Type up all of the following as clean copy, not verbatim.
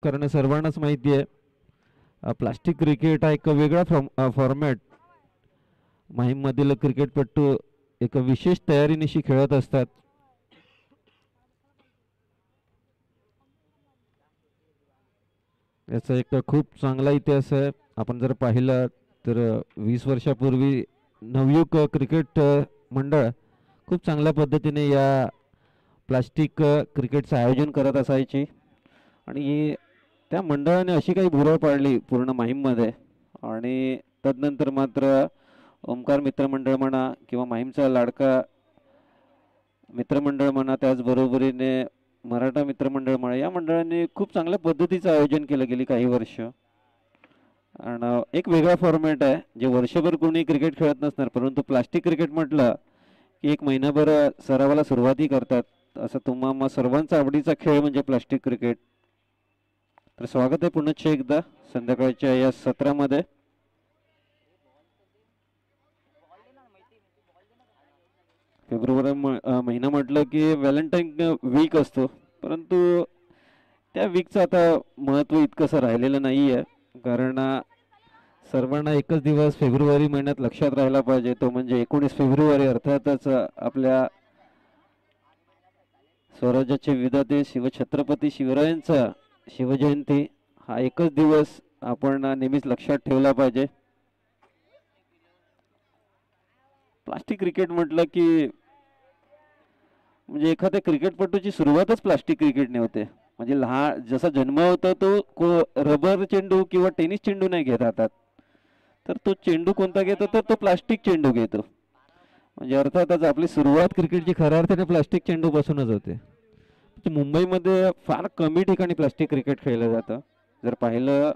कारण सर्वांनाच माहिती आहे प्लास्टिक क्रिकेट हा एक वेगळा फॉर्मॅट माहीममधील क्रिकेटपटू एक विशेष तयारीनिशी खेळत असतात. याचा एक खूप चांगला इतिहास आहे. आपण जर पाहिलं तर 20 वर्षापूर्वी नवयुग क्रिकेट मंडळ खूप चांगल्या पद्धतीने या प्लास्टिक क्रिकेटचं आयोजन करत असायची आणि त्या मंडळाने अशी काही भुरळ पाडली पूर्ण माहीममध्ये आणि तदनंतर मात्र ओमकार मित्रमंडळ म्हणा किंवा माहीमचा लाडका मित्रमंडळ म्हणा त्याचबरोबरीने मराठा मित्रमंडळ म्हणा या मंडळांनी खूप चांगल्या पद्धतीचं आयोजन केलं गेली काही वर्ष. आणि एक वेगळा फॉर्मॅट आहे जे वर्षभर कोणी क्रिकेट खेळत नसणार परंतु प्लास्टिक क्रिकेट म्हटलं की एक महिनाभर सरावाला सुरुवातही करतात. असं तुम्हा सर्वांचा आवडीचा खेळ म्हणजे प्लास्टिक क्रिकेट. तर स्वागत आहे पुन्हा एकदा संध्याकाळच्या या सत्रामध्ये. फेब्रुवारी महिना म्हटलं की व्हॅलेंटाईन वीक असतो परंतु त्या वीकचं आता महत्त्व इतकंसं राहिलेलं नाही आहे कारण सर्वांना एकच दिवस फेब्रुवारी महिन्यात लक्षात राहिला पाहिजे तो म्हणजे 19 फेब्रुवारी अर्थातच आपल्या स्वराज्याचे विधाते शिवछत्रपती शिवरायांचा शिवजयंती हा एकच दिवस आपण नेहमीच लक्षात ठेवला पाहिजे. प्लास्टिक क्रिकेट म्हटलं की म्हणजे एखाद्या क्रिकेटपटूची सुरुवातच प्लास्टिक क्रिकेटने होते. म्हणजे लहान जसा जन्म होता तो रबर चेंडू किंवा टेनिस चेंडू नाही घेत हातात तर तो चेंडू कोणता घेतो तर तो प्लास्टिक चेंडू घेतो. म्हणजे अर्थातच आपली सुरुवात क्रिकेटची खऱ्या अर्थाने प्लास्टिक चेंडू पासूनच होते. मुंबईमध्ये फार कमी ठिकाणी प्लास्टिक क्रिकेट खेळलं जातं. जर पाहिलं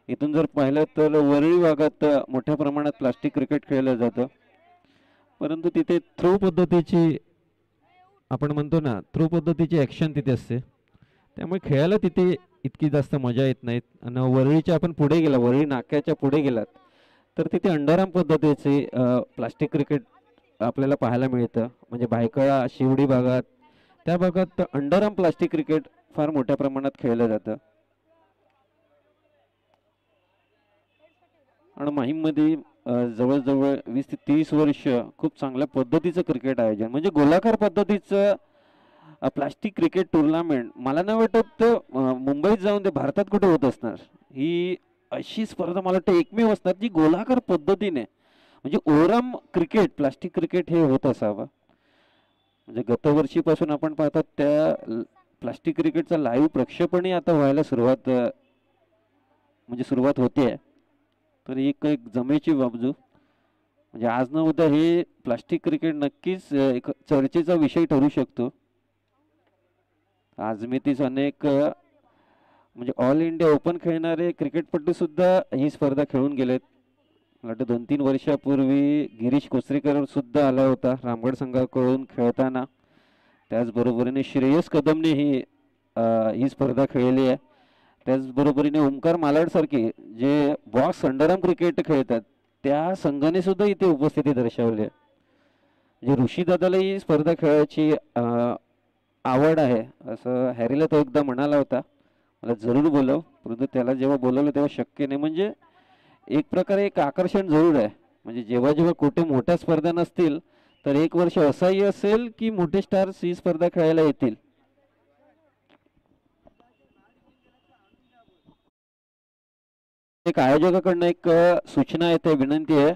इथून जर पाहिलं तर वरळी भागात मोठ्या प्रमाणात प्लास्टिक क्रिकेट खेळलं जातं परंतु तिथे थ्रो पद्धतीची आपण म्हणतो ना थ्रो पद्धतीची ॲक्शन तिथे असते त्यामुळे खेळायला तिथे इतकी जास्त मजा येत नाहीत. आणि वरळीच्या आपण पुढे गेला वरळी नाक्याच्या पुढे गेलात तर तिथे अंडरआर्म पद्धतीचे प्लास्टिक क्रिकेट आपल्याला पाहायला मिळतं. म्हणजे भायखळा शिवडी भागात त्या भागात अंडरआर्म प्लास्टिक क्रिकेट फार मोठ्या प्रमाणात खेळलं जातं. आणि माहीममध्ये जवळजवळ 20 ते 30 वर्ष खूप चांगल्या पद्धतीचं क्रिकेट आयोजन म्हणजे गोलाकार पद्धतीचं प्लास्टिक क्रिकेट टुर्नामेंट मला नाही वाटत मुंबईत जाऊन ते भारतात कुठे होत असणार. ही अशी स्पर्धा मला वाटतं एकमेव असणार जी गोलाकार पद्धतीने म्हणजे ओरम क्रिकेट प्लास्टिक क्रिकेट हे होत असावं. म्हणजे गतवर्षीपासून आपण पाहतात त्या प्लास्टिक क्रिकेटचा लाईव्ह प्रक्षेपणही आता व्हायला सुरुवात होते. तर एक जमेची बाजू म्हणजे आज न उद्या हे प्लास्टिक क्रिकेट नक्कीच एक चर्चेचा विषय ठरू शकतो. आजमितीच अनेक म्हणजे ऑल इंडिया ओपन खेळणारे क्रिकेटपटू सुद्धा ही स्पर्धा खेळून गेलेत. मला वाटतं 2-3 वर्षापूर्वी गिरीश कोचरेकर सुद्धा आला होता रामगड संघाकडून खेळताना. त्याचबरोबरीने श्रेयस कदमने ही स्पर्धा खेळली आहे. त्याचबरोबरीने ओमकार मालाडसारखे जे बॉक्स अंडरआर्म क्रिकेट खेळतात त्या संघाने सुद्धा इथे उपस्थिती दर्शवली आहे. म्हणजे ऋषीदादाला ही स्पर्धा खेळायची आवड आहे असं हॅरीला तो एकदा म्हणाला होता मला जरूर बोलव परंतु त्याला जेव्हा बोलवलं तेव्हा शक्य नाही. म्हणजे एक प्रकारे एक आकर्षण जरूर आहे. म्हणजे जेव्हा जेव्हा कुठे मोठ्या स्पर्धा नसतील तर एक वर्ष असाही असेल की मोठे स्टार्स ही स्पर्धा खेळायला येतील. एक आयोजकाकडनं एक सूचना येते विनंती आहे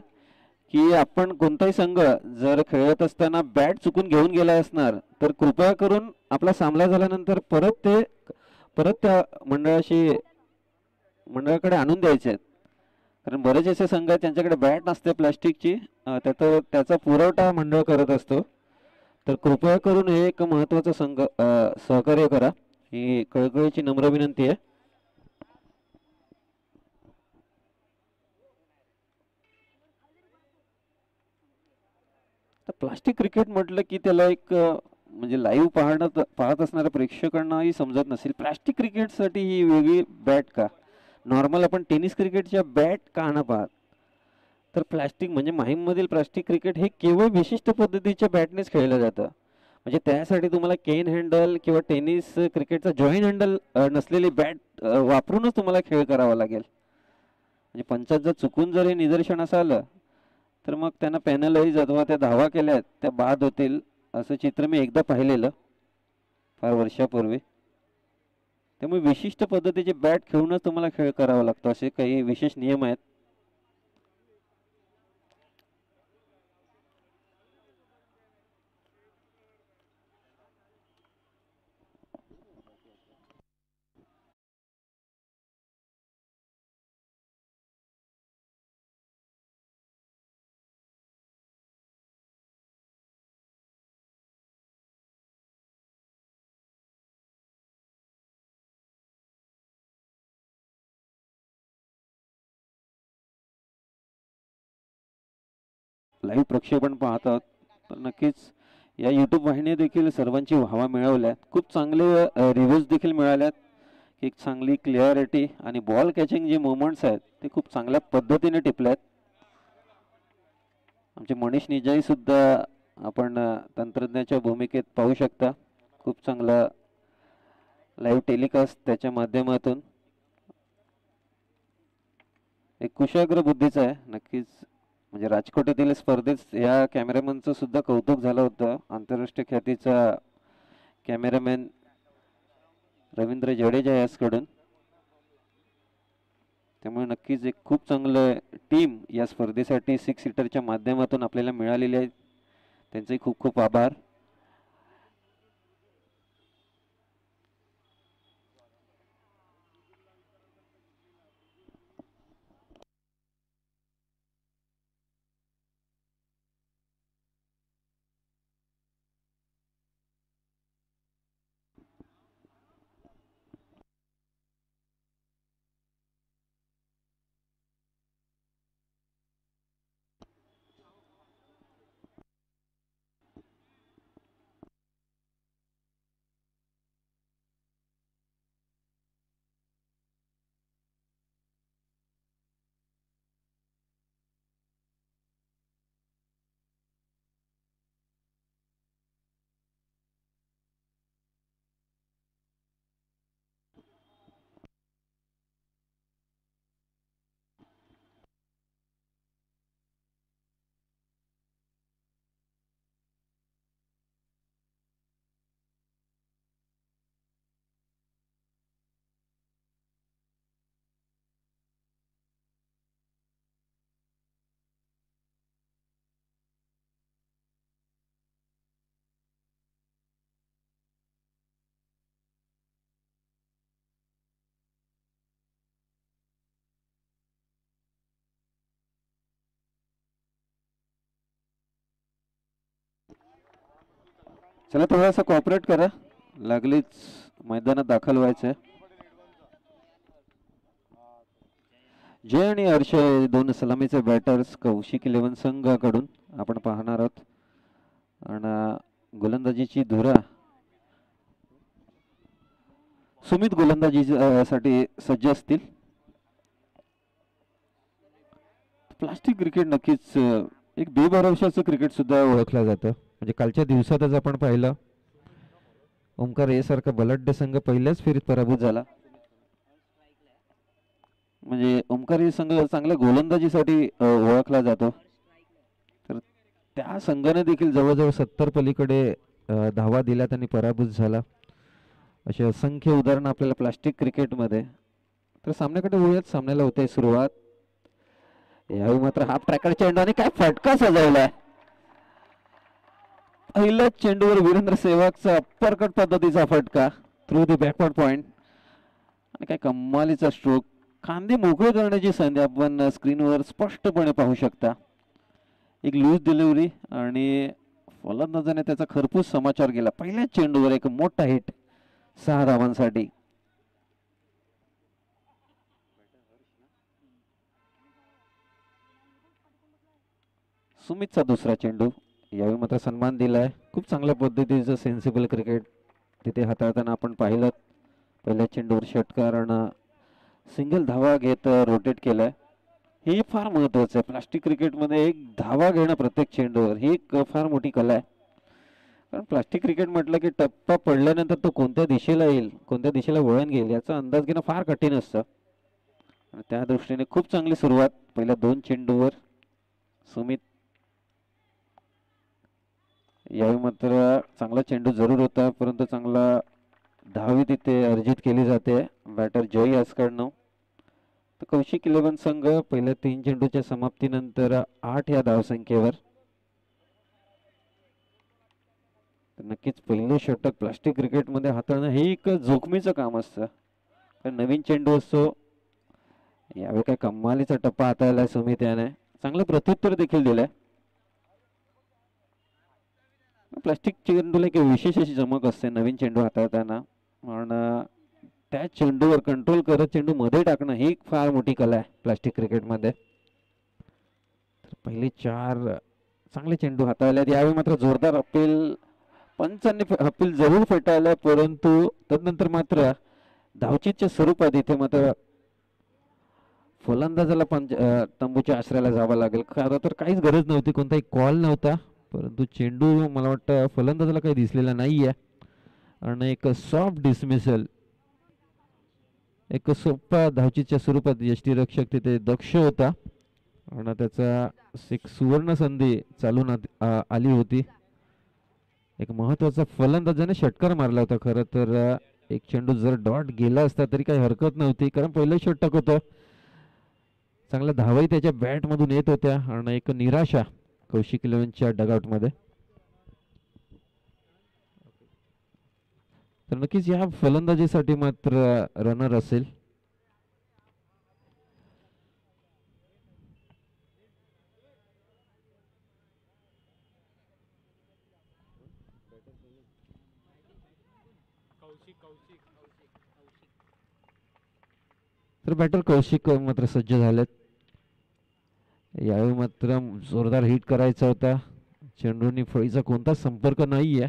की आपण कोणताही संघ जर खेळत असताना बॅट चुकून घेऊन गेला असणार तर कृपया करून आपला सामना झाल्यानंतर परत त्या मंडळाकडे आणून द्यायचे आहेत. कारण बरेच असे संघ आहेत त्यांच्याकडे बॅट नसते प्लास्टिकची त्याचा पुरवठा मंडळ करत असतो. तर कृपया करून हे एक महत्त्वाचा सहकार्य करा ही कळकळीची नम्र विनंती आहे. तर प्लास्टिक क्रिकेट म्हटलं की त्याला एक म्हणजे लाईव्ह पाहत असणाऱ्या प्रेक्षकांनाही समजत नसेल प्लास्टिक क्रिकेटसाठी ही वेगळी बॅट का. नॉर्मल आपण टेनिस क्रिकेटच्या बॅट का न पाहत तर प्लास्टिक म्हणजे माहीममधील प्लास्टिक क्रिकेट हे केवळ विशिष्ट पद्धतीच्या बॅटनेच खेळलं जातं. म्हणजे त्यासाठी तुम्हाला केन हँडल किंवा टेनिस क्रिकेटचा जॉईंट हँडल नसलेली बॅट वापरूनच तुम्हाला खेळ करावा लागेल. म्हणजे पंचात जर चुकून जर हे निदर्शनास आलं तर मग त्यांना पॅनलाइज अथवा त्या धावा केल्यात त्या बाद होतील, असं चित्र मी एकदा पाहिलेलं फार वर्षापूर्वी. त्यामुळे विशिष्ट पद्धतीचे बॅट खेळूनच तुम्हाला खेळ करावा लागतो, असे काही विशेष नियम आहेत. लाईव्ह प्रक्षेपण पाहत आहोत तर नक्कीच या यूट्यूब वाहिनी देखील सर्वांची वाहवा मिळवल्या, खूप चांगले रिव्ह्यूज देखील मिळाल्यात. एक चांगली क्लिअरिटी आणि बॉल कॅचिंग जे मोमेंट्स आहेत ते खूप चांगल्या पद्धतीने टिपल्यात. आमचे मनीष निजाई सुद्धा आपण तंत्रज्ञाच्या भूमिकेत पाहू शकता. खूप चांगला लाईव्ह टेलिकास्ट त्याच्या माध्यमातून एक कुशाग्र बुद्धीचा आहे नक्कीच. म्हणजे राजकोट येथील स्पर्धेत या कॅमेरामॅनचं सुद्धा कौतुक झालं होतं. आंतरराष्ट्रीय ख्यातीचा कॅमेरामॅन रवींद्र जडेजा याचकडून. त्यामुळे नक्कीच एक खूप चांगलं टीम या स्पर्धेसाठी 6 सीटरच्या माध्यमातून आपल्याला मिळालेली आहे. त्यांचे खूप खूप आभार. चला थोडासा कॉपरेट करा, लागलीच मैदानात दाखल व्हायचंय. जय आणि हर्ष दोन सलामीचे बॅटर्स कौशिक 11 संघाकडून आपण पाहणार आहोत. आणि गोलंदाजीची धुरा सुमित गोलंदाजी साठी सज्ज असतील. प्लास्टिक क्रिकेट नक्कीच एक बेभरवशाचं क्रिकेट सुद्धा ओळखलं जातं. म्हणजे कालच्या दिवसातच आपण पाहिलं ओंकार यासारखा बलाढ्य संघ पहिल्याच फेरीत पराभूत झाला. म्हणजे ओंकार हे संघ चांगल्या गोलंदाजीसाठी ओळखला जातो. तर त्या संघाने देखील जवळजवळ 70 पलीकडे धावा दिल्या त्यांनी पराभूत झाला. असे असंख्य उदाहरणं आपल्याला प्लास्टिक क्रिकेटमध्ये. तर सामन्याकडे वळूयात. सामन्याला होते सुरुवात. यावेळी मात्र हाफ ट्रॅकर चेंडू आणि काय फटका सजवलाय. पहिल्याच चेंडूवर वीरेंद्र सेहवागचा अप्परकट पद्धतीचा फटका थ्रू द बॅकवर्ड पॉइंट. आणि काय कमालीचा स्ट्रोक. खांदे मोकळे करण्याची संधी आपण स्क्रीनवर स्पष्टपणे पाहू शकता. एक लूज डिलिव्हरी आणि फलंदाजाने त्याचा खरपूस समाचार केला. पहिल्याच चेंडूवर एक मोठा हिट 6 धावांसाठी. सुमितचा दुसरा चेंडू. यावेळी मात्र सन्मान दिलाय. खूप चांगल्या पद्धतीचं सेन्सिबल क्रिकेट तिथे हाताळताना आपण पाहिलं. पहिल्या चेंडूवर षटकार आणि सिंगल धावा घेत रोटेट केलाय. हे फार महत्वाचं आहे प्लास्टिक क्रिकेटमध्ये. एक धावा घेणं प्रत्येक चेंडूवर ही एक फार मोठी कला आहे. कारण प्लास्टिक क्रिकेट म्हटलं की टप्पा पडल्यानंतर तो कोणत्या दिशेला येईल, कोणत्या दिशेला वळण घेईल याचा अंदाज घेणं फार कठीण असतं. आणि त्या दृष्टीने खूप चांगली सुरुवात पहिल्या 2 चेंडूवर सुमित. यावेळी मात्र चांगला चेंडू जरूर होता, परंतु चांगला धावी तिथे अर्जित केली जाते बॅटर जॉई यासकडनं. तर कौशिक 11 संघ पहिल्या 3 चेंडूच्या समाप्तीनंतर 8 या धावसंख्येवर. तर नक्कीच पहिलं षटक प्लास्टिक क्रिकेटमध्ये हाताळणं हे एक जोखमीचं काम असतं, कारण नवीन चेंडू असतो. यावेळी काय कमालीचा टप्पा हाताळलाय सुमित याने, चांगलं प्रत्युत्तर देखील दिलंय. प्लास्टिक चेंडूला एक विशेष अशी चमक असते नवीन चेंडू हाताळताना, पण त्या चेंडूवर कंट्रोल करत चेंडू मध्ये टाकणं ही फार मोठी कला आहे प्लास्टिक क्रिकेटमध्ये. तर पहिले 4 चांगले चेंडू हाताळले. यावेळी मात्र जोरदार अपील पंचांनी अपील जरूर फेटाळलं, परंतु तदनंतर मात्र धावचीतच्या स्वरूपात इथे मात्र फलंदाजाला तंबूच्या आश्रयाला जावं लागेल. खरं तर काहीच गरज नव्हती, कोणताही कॉल नव्हता, परंतु चेंडू मला वाटतं फलंदाजाला काही दिसलेला नाहीये आणि एक सॉफ्ट डिसमिसल, एक सोपा धावचीच्या स्वरूपात यष्टीरक्षक तिथे दक्ष होता आणि त्याचा एक सुवर्ण संधी चालून आली होती. एक महत्वाचा फलंदाजाने षटकार मारला होता. खरं तर एक चेंडू जर डॉट गेला असता तरी काही हरकत नव्हती, कारण पहिलं षटक होतं. चांगल्या धावाही त्याच्या बॅट मधून येत होत्या आणि एक निराशा कौशिक 11च्या डगआउट मध्ये. तर नक्कीच या फलंदाजीसाठी मात्र रनर असेल. तर बॅटर कौशिक मात्र सज्ज झालेत. यावेळी मात्र जोरदार हिट करायचा होता. चेंडूनी फळीचा कोणताच संपर्क नाहीये.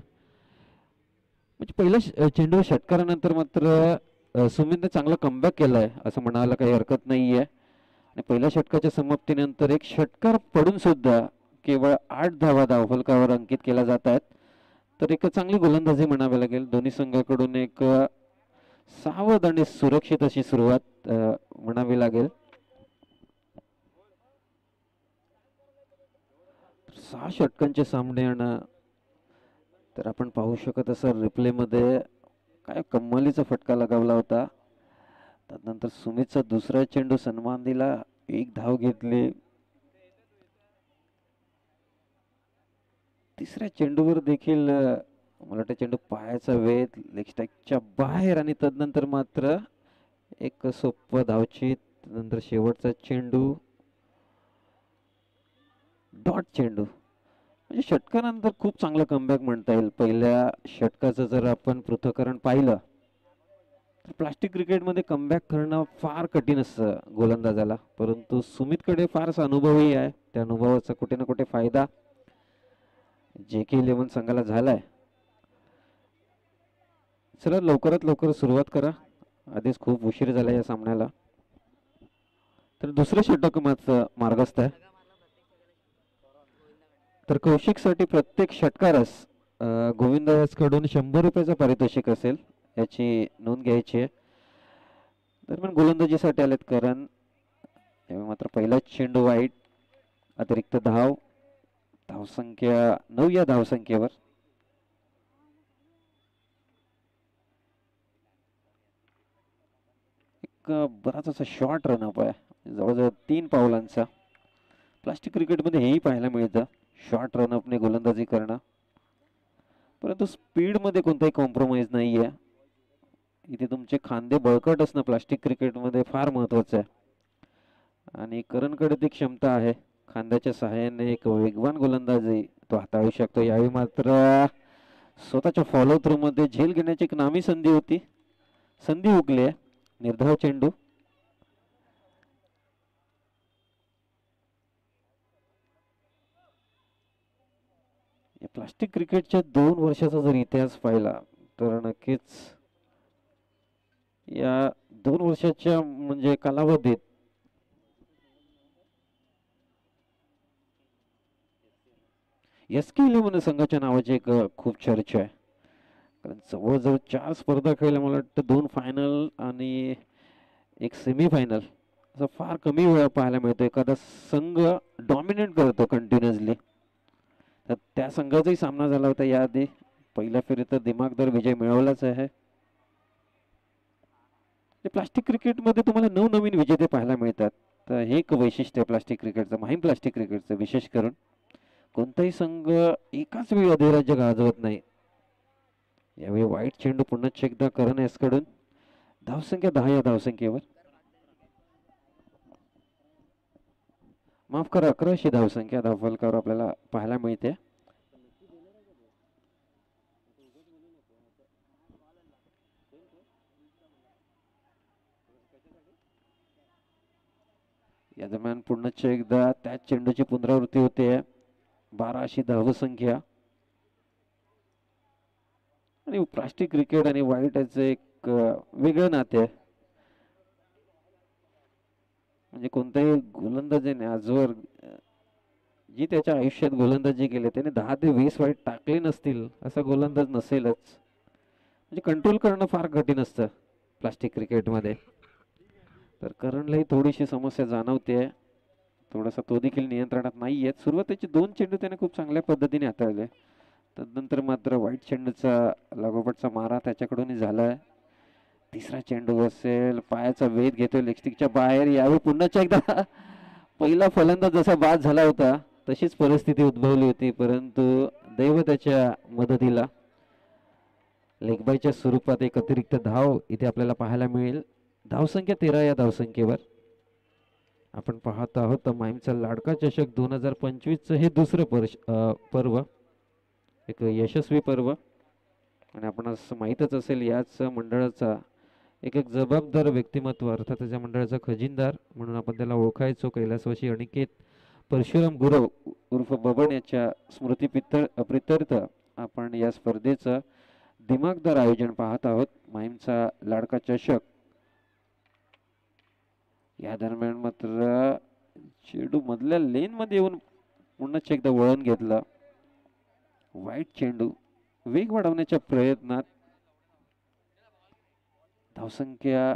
म्हणजे पहिल्या चेंडू षटकारानंतर मात्र सुमितने चांगला कमबॅक केलाय असं म्हणायला काही हरकत नाहीये. आणि पहिल्या षटकाच्या समाप्तीनंतर एक षटकार पडून सुद्धा केवळ 8 धावा धावफलकावर अंकित केल्या जात आहेत. तर एक चांगली गोलंदाजी म्हणावी लागेल. दोन्ही संघाकडून एक सावध आणि सुरक्षित अशी सुरुवात म्हणावी लागेल. 6 षटकांचे सामने आणि तर आपण पाहू शकत असं रिप्ले मध्ये काय कमालीचा फटका लगावला होता. त्यानंतर सुमितचा दुसरा चेंडू सन्मान दिला, 1 धाव घेतली. तिसऱ्या चेंडूवर देखील मला वाटतं चेंडू पायाचा वेध लेग स्ट्राईकच्या बाहेर आणि तदनंतर मात्र एक सोपं धावचीत. नंतर शेवटचा चेंडू डॉट चेंडू. म्हणजे षटकानंतर खूप चांगला कमबॅक म्हणता येईल. पहिल्या षटकाचं जर आपण पृथक्करण पाहिलं तर प्लास्टिक क्रिकेटमध्ये कमबॅक करणं फार कठीण असतं गोलंदाजाला, परंतु सुमितकडे फारसा अनुभवही आहे. त्या अनुभवाचा कुठे ना कुठे फायदा JK 11 संघाला झालाय. चला लवकरात लवकर सुरुवात करा, आधीच खूप उशीर झाला या सामन्याला. तर दुसरं षटक मात्र मार्गस्थ आहे. तर कौशिकसाठी प्रत्येक षटकारास गोविंदाकडून 100 रुपयाचं पारितोषिक असेल, याची नोंद घ्यायची आहे. दरम्यान गोलंदाजीसाठी आलेत करण. मात्र पहिलाच चेंडू वाईट, अतिरिक्त धाव, धावसंख्या 9 या धावसंख्येवर. एक बराच असा शॉर्ट रनअप आहे, जवळजवळ 3 पावलांचा. प्लास्टिक क्रिकेटमध्ये हेही पाहायला मिळतं, शॉर्ट रनअपने गोलंदाजी करणं, परंतु स्पीडमध्ये कोणताही कॉम्प्रोमाइज नाही आहे. इथे तुमचे खांदे बळकट असणं प्लास्टिक क्रिकेटमध्ये फार महत्त्वाचं आहे. आणि करणकडे ती क्षमता आहे, खांद्याच्या सहाय्याने एक वेगवान गोलंदाजी तो हाताळू शकतो. यावेळी मात्र स्वतःच्या फॉलो थ्रू मध्ये झेल घेण्याची एक नामी संधी होती, संधी हुकली आहे. निर्धाव चेंडू. प्लास्टिक क्रिकेटच्या 2 वर्षाचा जर इतिहास पाहिला तर नक्कीच या 2 वर्षाच्या म्हणजे कालावधीत SK11 संघाच्या नावाची एक खूप चर्चा आहे. कारण जवळजवळ 4 स्पर्धा खेळल्या, मला वाटतं 2 फायनल आणि एक सेमीफायनल. असं फार कमी वेळा पाहायला मिळतो एखादा संघ डॉमिनेट करतो कंटिन्युअसली. तर त्या संघाचाही सामना झाला होता याआधी. पहिल्या फेरीत दिमागदार विजय मिळवलाच आहे. प्लास्टिक क्रिकेटमध्ये तुम्हाला नवनवीन विजेते पाहायला मिळतात. तर हे एक वैशिष्ट्य आहे प्लास्टिक क्रिकेटचं, माहीम प्लास्टिक क्रिकेटचं. विशेष करून कोणताही संघ एकाच वेळी अधिराज्य गाजवत नाही. यावेळी वाईट चेंडू पुन्हा एकदा करण एस कडून. धावसंख्या 10 या धावसंख्येवर. माफ करा, 11शी धावसंख्या धावफलकावर आपल्याला पाहायला मिळते. या दरम्यान पुन्हा एकदा त्याच चेंडूची पुनरावृत्ती होते. 12शी धावसंख्या. आणि प्लास्टिक क्रिकेट आणि वाईट याचं एक वेगळं नाते आहे. म्हणजे कोणत्याही गोलंदाजीने आजवर जी त्याच्या आयुष्यात गोलंदाजी केली त्याने 10 ते 20 वाईट टाकले नसतील असा गोलंदाज नसेलच. म्हणजे कंट्रोल करणं फार कठीण असतं प्लास्टिक क्रिकेटमध्ये. तर करणलाही थोडीशी समस्या जाणवते. थोडासा तो देखील नियंत्रणात नाही आहे. सुरुवातीचे 2 चेंडू त्याने खूप चांगल्या पद्धतीने हाताळले. तदनंतर मात्र वाईट चेंडूचा लागोपाठचा मारा त्याच्याकडूनही झालाय. तिसरा चेंडू असेल, पायाचा वेध घेतोय लेगस्टिकच्या बाहेर. यावेळी पुन्हा एकदा पहिला फलंदाज जसा बाद झाला होता तशीच परिस्थिती उद्भवली होती, परंतु दैव त्याच्या मदतीला. लेगबायच्या स्वरूपात एक अतिरिक्त धाव इथे आपल्याला पाहायला मिळेल. धावसंख्या 13 या धावसंख्येवर. आपण पाहत आहोत माहीमचा लाडका चषक 2025चं हे दुसरं पर्व, एक यशस्वी पर्व. आणि आपणास माहीतच असेल याच मंडळाचा एक जबाबदार व्यक्तिमत्व, अर्थात त्याच्या मंडळाचा खजिनदार म्हणून आपण त्याला ओळखायचो, कैलासवासी अनिकेत परशुराम गुरव उर्फ बबन याच्या स्मृती प्रित्यर्थ आपण या स्पर्धेचं दिमागदार आयोजन पाहत आहोत. माहीमचा लाडका चषक. या दरम्यान मात्र चेंडू मधल्या लेन मध्ये येऊन पुन्हा एकदा वळण घेतलं. वाईट चेंडू. वेग वाढवण्याच्या प्रयत्नात. धावसंख्या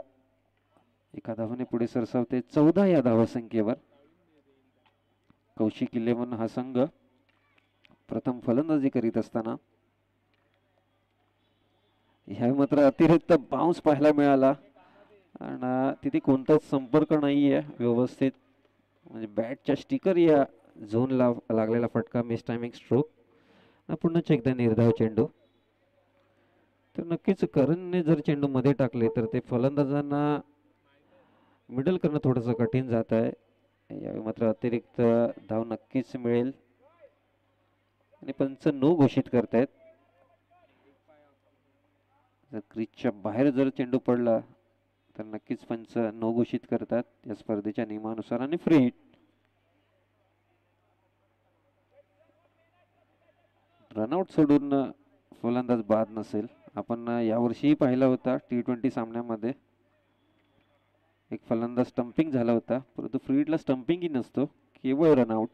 एका धावाने पुढे सरसावते 14 या धावसंख्येवर. कौशिक 11 हा संघ प्रथम फलंदाजी करीत असताना ह्या मात्र अतिरिक्त बाउन्स पाहायला मिळाला आणि तिथे कोणताच संपर्क नाहीये व्यवस्थित. म्हणजे बॅटच्या स्टिकर या झोनला लागलेला फटका, मिस टायमिंग स्ट्रोक. पुन्हा एकदा निर्धाव चेंडू. तर नक्कीच करणने जर चेंडू मध्ये टाकले तर ते फलंदाजांना मिडल करणं थोडंसं कठीण जात आहे. यावेळी मात्र अतिरिक्त धाव नक्कीच मिळेल आणि पंच नो घोषित करतायत. जर क्रीजच्या बाहेर जर चेंडू पडला तर नक्कीच पंच नो घोषित करतात या स्पर्धेच्या नियमानुसार. आणि फ्री हिट. रनआउट सोडून फलंदाज बाद नसेल. आपण यावर्षीही पाहिला होता T20 सामन्यामध्ये एक फलंदाज स्टंपिंग झाला होता, परंतु फ्री हिटला स्टंपिंगही नसतो, केवळ रनआउट.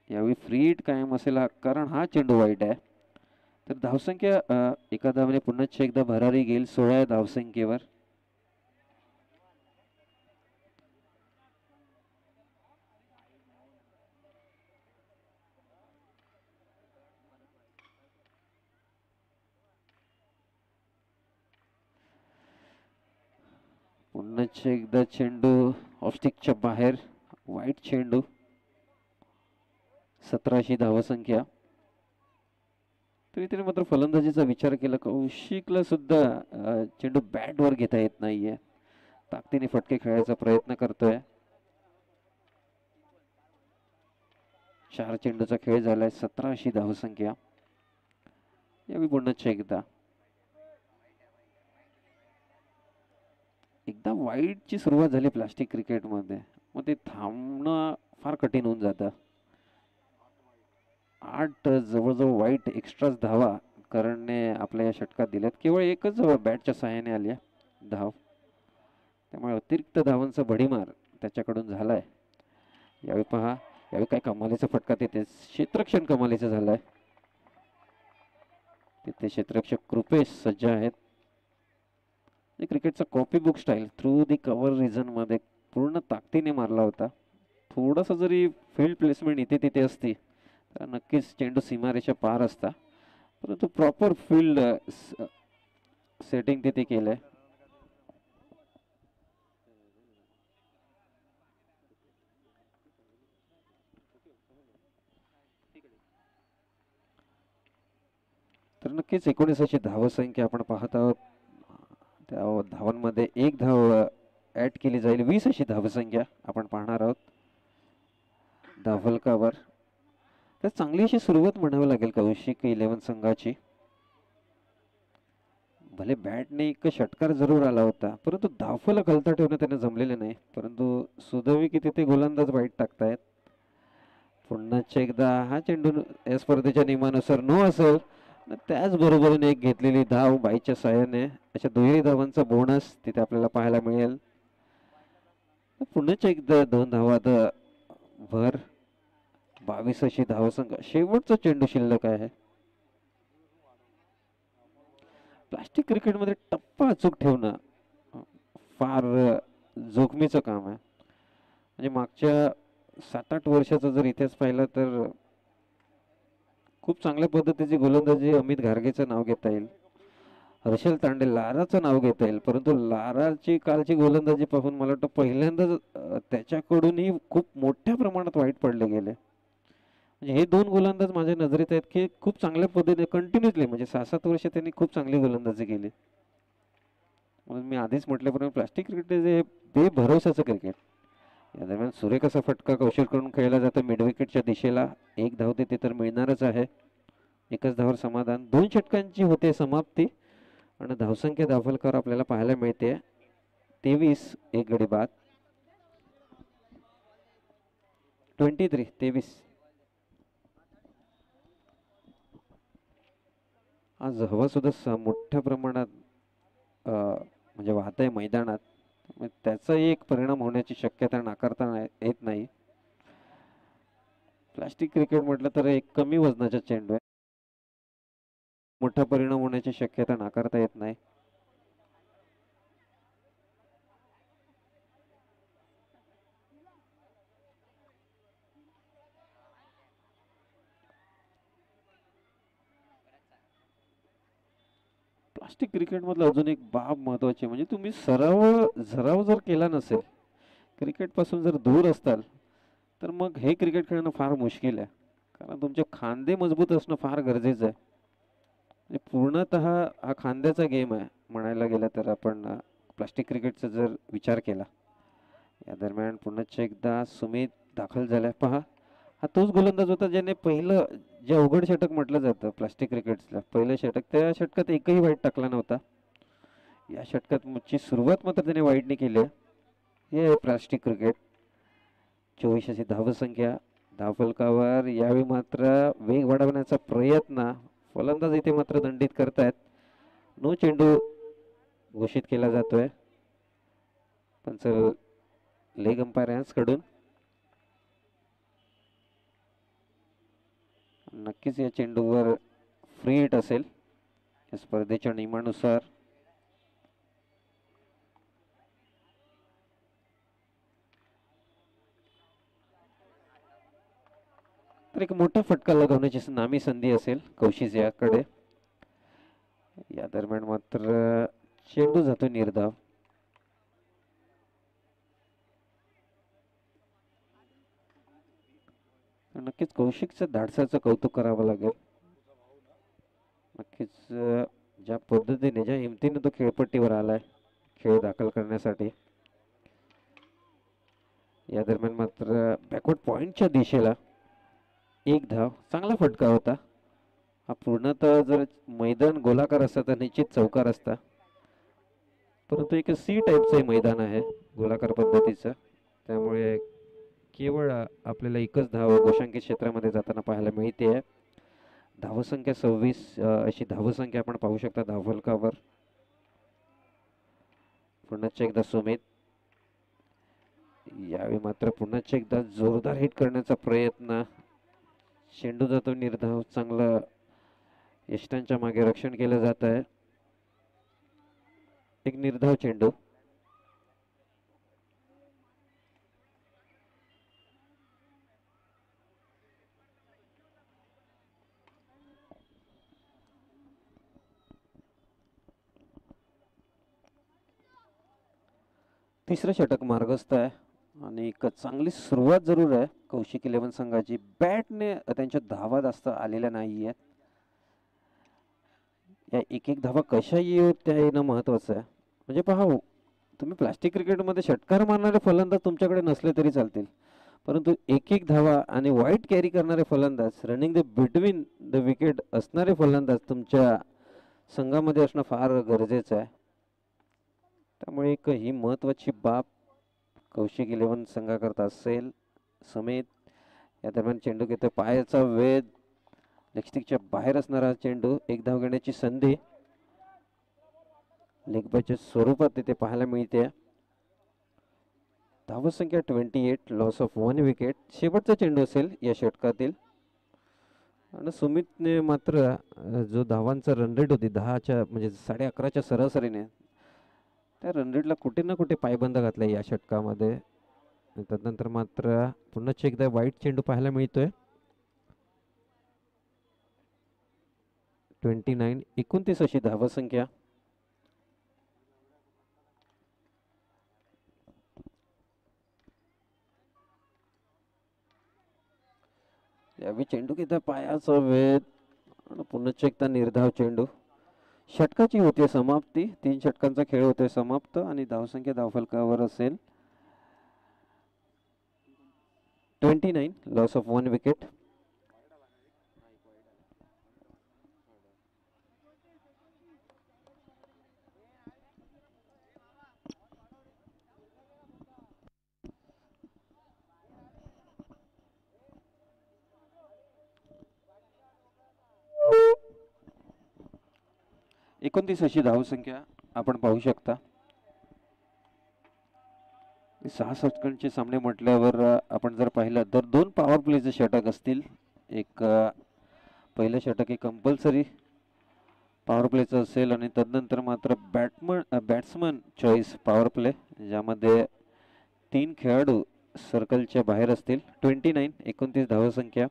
यावेळी फ्री हिट कायम असेल कारण हा चेंडू वाईट आहे. तर धावसंख्या एका धावाने पुन्हा एकदा भरारी घेईल 16 या धावसंख्येवर. पुन्हा एकदा चेंडू ऑफस्टिकच्या बाहेर. वाईट चेंडू. 17शी धावसंख्या. तरी त्याने मात्र फलंदाजीचा विचार केला. कौशिकला सुद्धा चेंडू बॅटवर घेता येत नाहीये. ताकदीने फटके खेळायचा प्रयत्न करतोय. 4 चेंडूचा खेळ झालाय. 17शी धावसंख्या. यावेळी पुन्हा एकदा वाईटची सुरुवात झाली प्लास्टिक क्रिकेटमध्ये, मग ते थांबणं फार कठीण होऊन जातं. 8 जवळजवळ वाईट एक्स्ट्राच धावा करणने आपल्या या षटकात दिल्यात. केवळ एकच बॅटच्या सहाय्याने आली धाव. त्यामुळे अतिरिक्त धावांचा भडीमार त्याच्याकडून झालाय. यावेळी पहा यावेळी काय कमालीचा फटका तिथे क्षेत्ररक्षण कमालीचं झालंय. तिथे क्षेत्ररक्षक कृपेश सज्ज आहेत. क्रिकेटचा copy book style through the cover region मध्ये पूर्ण ताकदीने मारला होता. थोडासा जरी फील्ड प्लेसमेंट इथे तिथे असती तर नक्कीच चेंडू सीमारेषा पार असता, परंतु प्रॉपर फील्ड सेटिंग तिथे केलंय. तर नक्कीच 19 अशी धावसंख्या आपण पाहत आहोत. त्या धावांमध्ये एक धाव ऍड केली जाईल. 20 अशी धावसंख्या आपण पाहणार आहोत धावफलकावर. तर चांगली अशी सुरुवात म्हणावी लागेल कौशिक 11 संघाची. भले बॅटने एक षटकार जरूर आला होता, परंतु धावफलक हलता ठेवणं त्यांना जमलेले नाही. परंतु सुदैवी की तिथे गोलंदाज वाईट टाकतायत. पुन्हा एकदा हा चेंडू या स्पर्धेच्या नियमानुसार नो असेल, त्याचबरोबरीने एक घेतलेली धाव बाईच्या साहाय्याने अशा दुहेरी धावांचा बोनस तिथे आपल्याला पाहायला मिळेल. पुन्हा एकदा 2 धावात भर. 22 अशी धावसंख्या. शेवटचा चेंडू शिल्लक आहे. प्लास्टिक क्रिकेटमध्ये टप्पा अचूक ठेवणं फार जोखमीचं काम आहे. म्हणजे मागच्या 7-8 वर्षाचा जर इतिहास पाहिला तर खूप चांगल्या पद्धतीची गोलंदाजी अमित घारगेचं नाव घेता येईल. हर्षल तांडे लाराचं नाव घेता येईल, परंतु लाराची कालची गोलंदाजी पाहून मला वाटतं पहिल्यांदाच त्याच्याकडूनही खूप मोठ्या प्रमाणात वाईट पडले गेले. म्हणजे हे 2 गोलंदाज माझ्या नजरेत आहेत की खूप चांगल्या पद्धतीने कंटिन्युअसली म्हणजे 6-7 वर्ष त्यांनी खूप चांगली गोलंदाजी केली. म्हणून मी आधीच म्हटल्याप्रमाणे प्लास्टिक क्रिकेट हे बेभरवशाचं क्रिकेट. या दरम्यान सुरेख असा फटका कौशलकडून खेळला जातो मिड विकेटच्या दिशेला. एक धाव तिथे तर मिळणारच आहे. एकच धावावर समाधान. 2 षटकांची होते समाप्ती आणि धावसंख्या धावफलकावर आपल्याला पाहायला मिळते 23. एक गडी बाद. 23. आज हवा सुद्धा मोठ्या प्रमाणात म्हणजे वाहत आहे मैदानात. त्याचाही एक परिणाम होण्याची शक्यता नाकारता येत नाही. प्लास्टिक क्रिकेट म्हटलं तर एक कमी वजनाचा चेंडू आहे. मोठा परिणाम होण्याची शक्यता नाकारता येत नाही. प्लास्टिक क्रिकेट मधलं अजून एक बाब महत्वाची म्हणजे तुम्ही सराव जर केला नसेल, क्रिकेट पासून जर दूर असताल तर मग हे क्रिकेट खेळणं फार मुश्किल आहे. कारण तुमचे खांदे मजबूत असणं फार गरजेचं आहे. पूर्णतः हा खांद्याचा गेम आहे म्हणायला गेलं तर आपण प्लास्टिक क्रिकेटचा जर विचार केला. या दरम्यान पुन्हा एकदा सुमित दाखल झालाय. पहा, हा तोच गोलंदाज होता ज्याने पहिलं जे अवघड षटक म्हटलं जातं प्लास्टिक क्रिकेटला पहिलं षटक, त्या षटकात एकही वाईट टाकला नव्हता. या षटकात सुरुवात मात्र त्याने वाईटने केली. हे आहे प्लास्टिक क्रिकेट. 24 अशी धावसंख्या धावफलकावर. यावेळी मात्र वेग वाढवण्याचा प्रयत्न फलंदाज इथे मात्र दंडित करतायत. नो चेंडू घोषित केला जातोय पंच लेग अंपायर यांच्याकडून. नक्कीच या चेंडूवर फ्री हिट असेल या स्पर्धेच्या नियमानुसार. तर एक मोठा फटका लगावण्याची नामी संधी असेल कौशिक याकडे. या दरम्यान मात्र चेंडू जातो निर्धाव. नक्कीच कौशिकच्या धाडसाचं कौतुक करावं लागेल. नक्कीच ज्या पद्धतीने ज्या हिमतीने तो खेळपट्टीवर आलाय खेळ दाखल करण्यासाठी. या दरम्यान मात्र बॅकवर्ड पॉइंटच्या दिशेला एक धाव. चांगला फटका होता. हा पूर्णतः जर मैदान गोलाकार असता तर निश्चित चौकार असता, परंतु एक सी टाईपचं मैदान आहे गोलाकार पद्धतीचं, त्यामुळे केवळ आपल्याला एकच धाव गोशांकित क्षेत्रामध्ये जाताना पाहायला मिळते. धावसंख्या 26 अशी धावसंख्या आपण पाहू शकता धावफलकावर. पुन्हा एकदा सुमित. यावेळी मात्र पुन्हा एकदा जोरदार हिट करण्याचा प्रयत्न. चेंडू जातो निर्धाव. चांगलं यष्टांच्या मागे रक्षण केलं जात आहे. एक निर्धाव चेंडू. तिसरं षटक मार्गस्थ आहे आणि एक चांगली सुरुवात जरूर आहे कौशिक 11 संघाची. बॅटने त्यांच्या धावा जास्त आलेल्या नाही आहेत. या एक एक धावा कशा येऊ त्या येणं महत्वाचं आहे. म्हणजे पहा, तुम्ही प्लास्टिक क्रिकेटमध्ये षटकार मारणारे फलंदाज तुमच्याकडे नसले तरी चालतील, परंतु एक एक धावा आणि वाईट कॅरी करणारे फलंदाज, running the between the wicket असणारे फलंदाज तुमच्या संघामध्ये असणं फार गरजेचं आहे. त्यामुळे एक ही महत्वाची बाब कौशिक 11 संघाकरता असेल. समेत या दरम्यान चेंडू घेतो. पायाचा वेध. लेगस्टिकच्या बाहेर असणारा चेंडू. एक धाव घेण्याची संधी लेगबायच्या स्वरूपात तिथे पाहायला मिळते. धावसंख्या 28, लॉस ऑफ 1 विकेट. शेवटचा चेंडू असेल या षटकातील. आणि सुमितने मात्र जो धावांचा रन रेट होती 10च्या म्हणजे 11.5च्या सरासरीने, त्या रन रेटला कुठे ना कुठे पायबंद घातला या षटकामध्ये. त्यानंतर मात्र पुन्हा एकदा वाईट चेंडू पाहायला मिळतोय. 29, 29 अशी धावसंख्या. यावेळी चेंडू घेता पायाचा वेध आणि पुन्हा एकदा निर्धाव चेंडू. षटकाची होते समाप्ती. 3 षटकांचा खेळ होतोय समाप्त आणि धावसंख्या धावफलकावर असेल 29, लॉस ऑफ 1 विकेट. एकोणतीस अशी धावसंख्या आपण पाहू शकता. 6 षटकांचे सामने म्हटल्यावर आपण जर पाहिलं तर 2 पॉवर प्लेचे षटक असतील. एक पहिलं षटक हे कंपल्सरी पॉवर प्लेचं असेल आणि तदनंतर मात्र बॅट्समन चॉईस पॉवर प्ले, ज्यामध्ये 3 खेळाडू सर्कलच्या बाहेर असतील. 29, 29 धावसंख्या.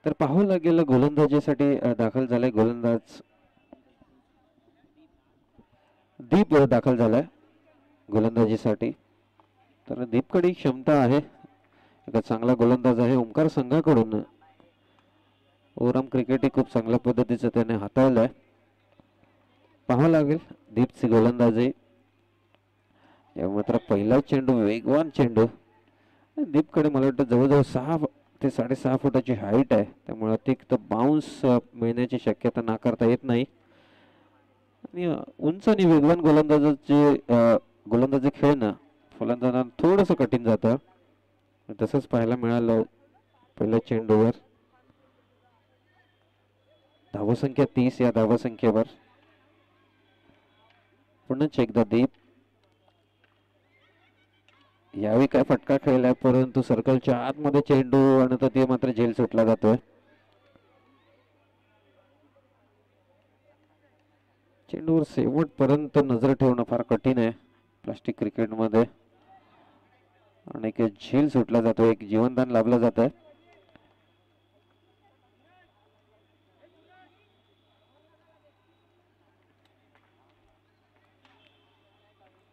तर पाहावं लागेल गोलंदाजीसाठी दाखल झालाय गोलंदाज दीप दाखल झालाय गोलंदाजीसाठी. तर दीपकडे क्षमता आहे. एक चांगला गोलंदाज आहे. ओमकार संघाकडून ओरम क्रिकेट ही खूप चांगल्या पद्धतीचं त्याने हाताळलंय. पाहावं लागेल दीपची गोलंदाजी. या मात्र पहिला चेंडू वेगवान चेंडू. दीपकडे मला वाटतं जवळजवळ 6 ते 6.5 फुटाची हाईट आहे, त्यामुळे अतिरिक्त बाउन्स मिळण्याची शक्यता नाकारता येत नाही. आणि उंच आणि वेगवान गोलंदाजी खेळणं फलंदाजांना थोडंसं कठीण जातं. तसंच पाहायला मिळालं पहिल्या चेंडूवर. धावसंख्या 30 या धावसंख्येवर. पुन्हा एकदा दीप. यावेळी काय फटका खेळलाय, परंतु सर्कलच्या आतमध्ये चेंडू आणि ते मात्र झेल सुटला जातोय. चेंडूवर शेवटपर्यंत नजर ठेवणं फार कठीण आहे प्लास्टिक क्रिकेटमध्ये. आणि एक झेल सुटला जातो, एक जीवनदान लाभलं जात आहे.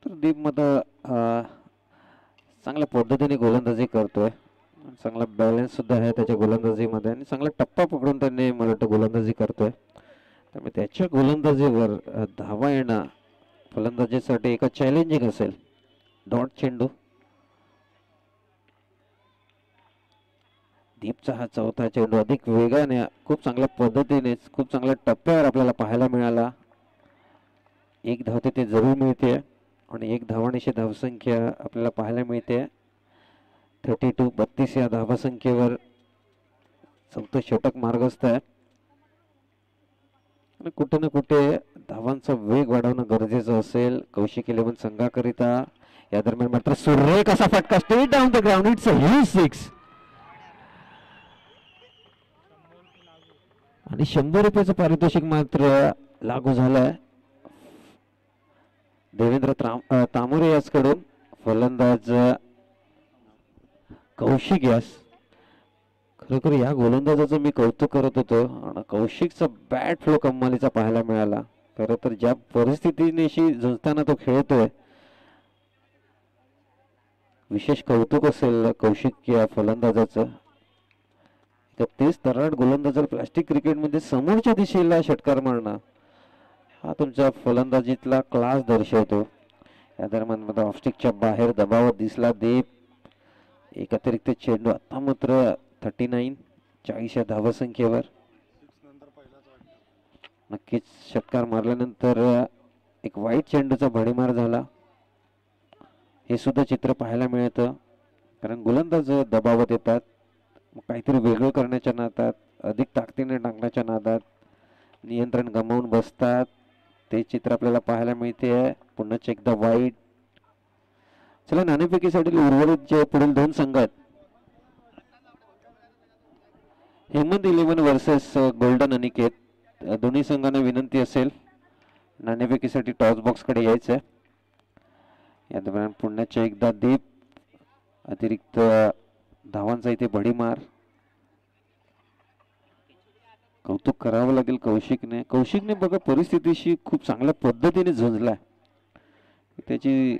तर दीप मध्ये चांगल्या पद्धतीने गोलंदाजी करतोय. चांगला बॅलन्स सुद्धा आहे त्याच्या गोलंदाजीमध्ये आणि चांगला टप्पा पकडून त्यांनी मला वाटतं गोलंदाजी करतोय. त्यामुळे त्याच्या गोलंदाजीवर धावा येणं फलंदाजीसाठी एका चॅलेंजिंग असेल. डॉट चेंडू. दीपचा हा चौथा चेंडू अधिक वेगाने खूप चांगल्या पद्धतीने खूप चांगल्या टप्प्यावर आपल्याला पाहायला मिळाला. एक धाव ते जरूर मिळते आणि एक धावानिशी धावसंख्या आपल्याला पाहायला मिळते. 32, 32 या धावसंख्येवर चौथं षटक मार्गस्थ आहे. आणि कुठे ना कुठे धावांचा वेग वाढवणं गरजेचं असेल कौशिक इलेव्हन संघाकरिता. या दरम्यान मात्र सुरेख असा फटका straight down the ground. It's a huge six आणि 100 रुपयाचं पारितोषिक मात्र लागू झालंय देवेंद्र तामोरे याचकडून. फलंदाज कौशिक यास. खरोखर या गोलंदाजाचं मी कौतुक करत होतो आणि कौशिकचा बॅट फ्लो कमालीचा पाहायला मिळाला. खरं तर ज्या परिस्थितीनेशी झुंजताना तो खेळतोय विशेष कौतुक असेल कौशिक या फलंदाजाचं. तर तेच तराट गोलंदाजाला प्लास्टिक क्रिकेटमध्ये समोरच्या दिशेला षटकार मारणं हा तुमच्या फलंदाजीतला क्लास दर्शवतो. या दरम्यान मध्ये ऑफस्टिकच्या बाहेर दबावात दिसला देप. एक अतिरिक्त चेंडू आता मात्र 39 40 या धावसंख्येवर. नक्कीच षटकार मारल्यानंतर एक वाईट चेंडूचा भडीमार झाला हे सुद्धा चित्र पाहायला मिळतं. कारण गोलंदाज दबावात येतात काहीतरी वेगळं करण्याच्या नादात अधिक ताकदीने टाकण्याच्या नादात नियंत्रण गमावून बसतात. ते चित्र आपल्याला पाहायला मिळते. पुन्हा एकदा वाईट. चला नाणेफेकीसाठी उर्वरित जे पुढील दोन संघ आहेत Hemant eleven versus golden Aniket. दोन्ही संघांना विनंती असेल नाणेफेकीसाठी टॉस बॉक्स कडे यायचंय. या दरम्यान पुण्याच्या एकदा दीप अतिरिक्त धावांचा इथे भडीमार. कौतुक करावं लागेल कौशिकने बघा परिस्थितीशी खूप चांगल्या पद्धतीने झुंजलाय. त्याची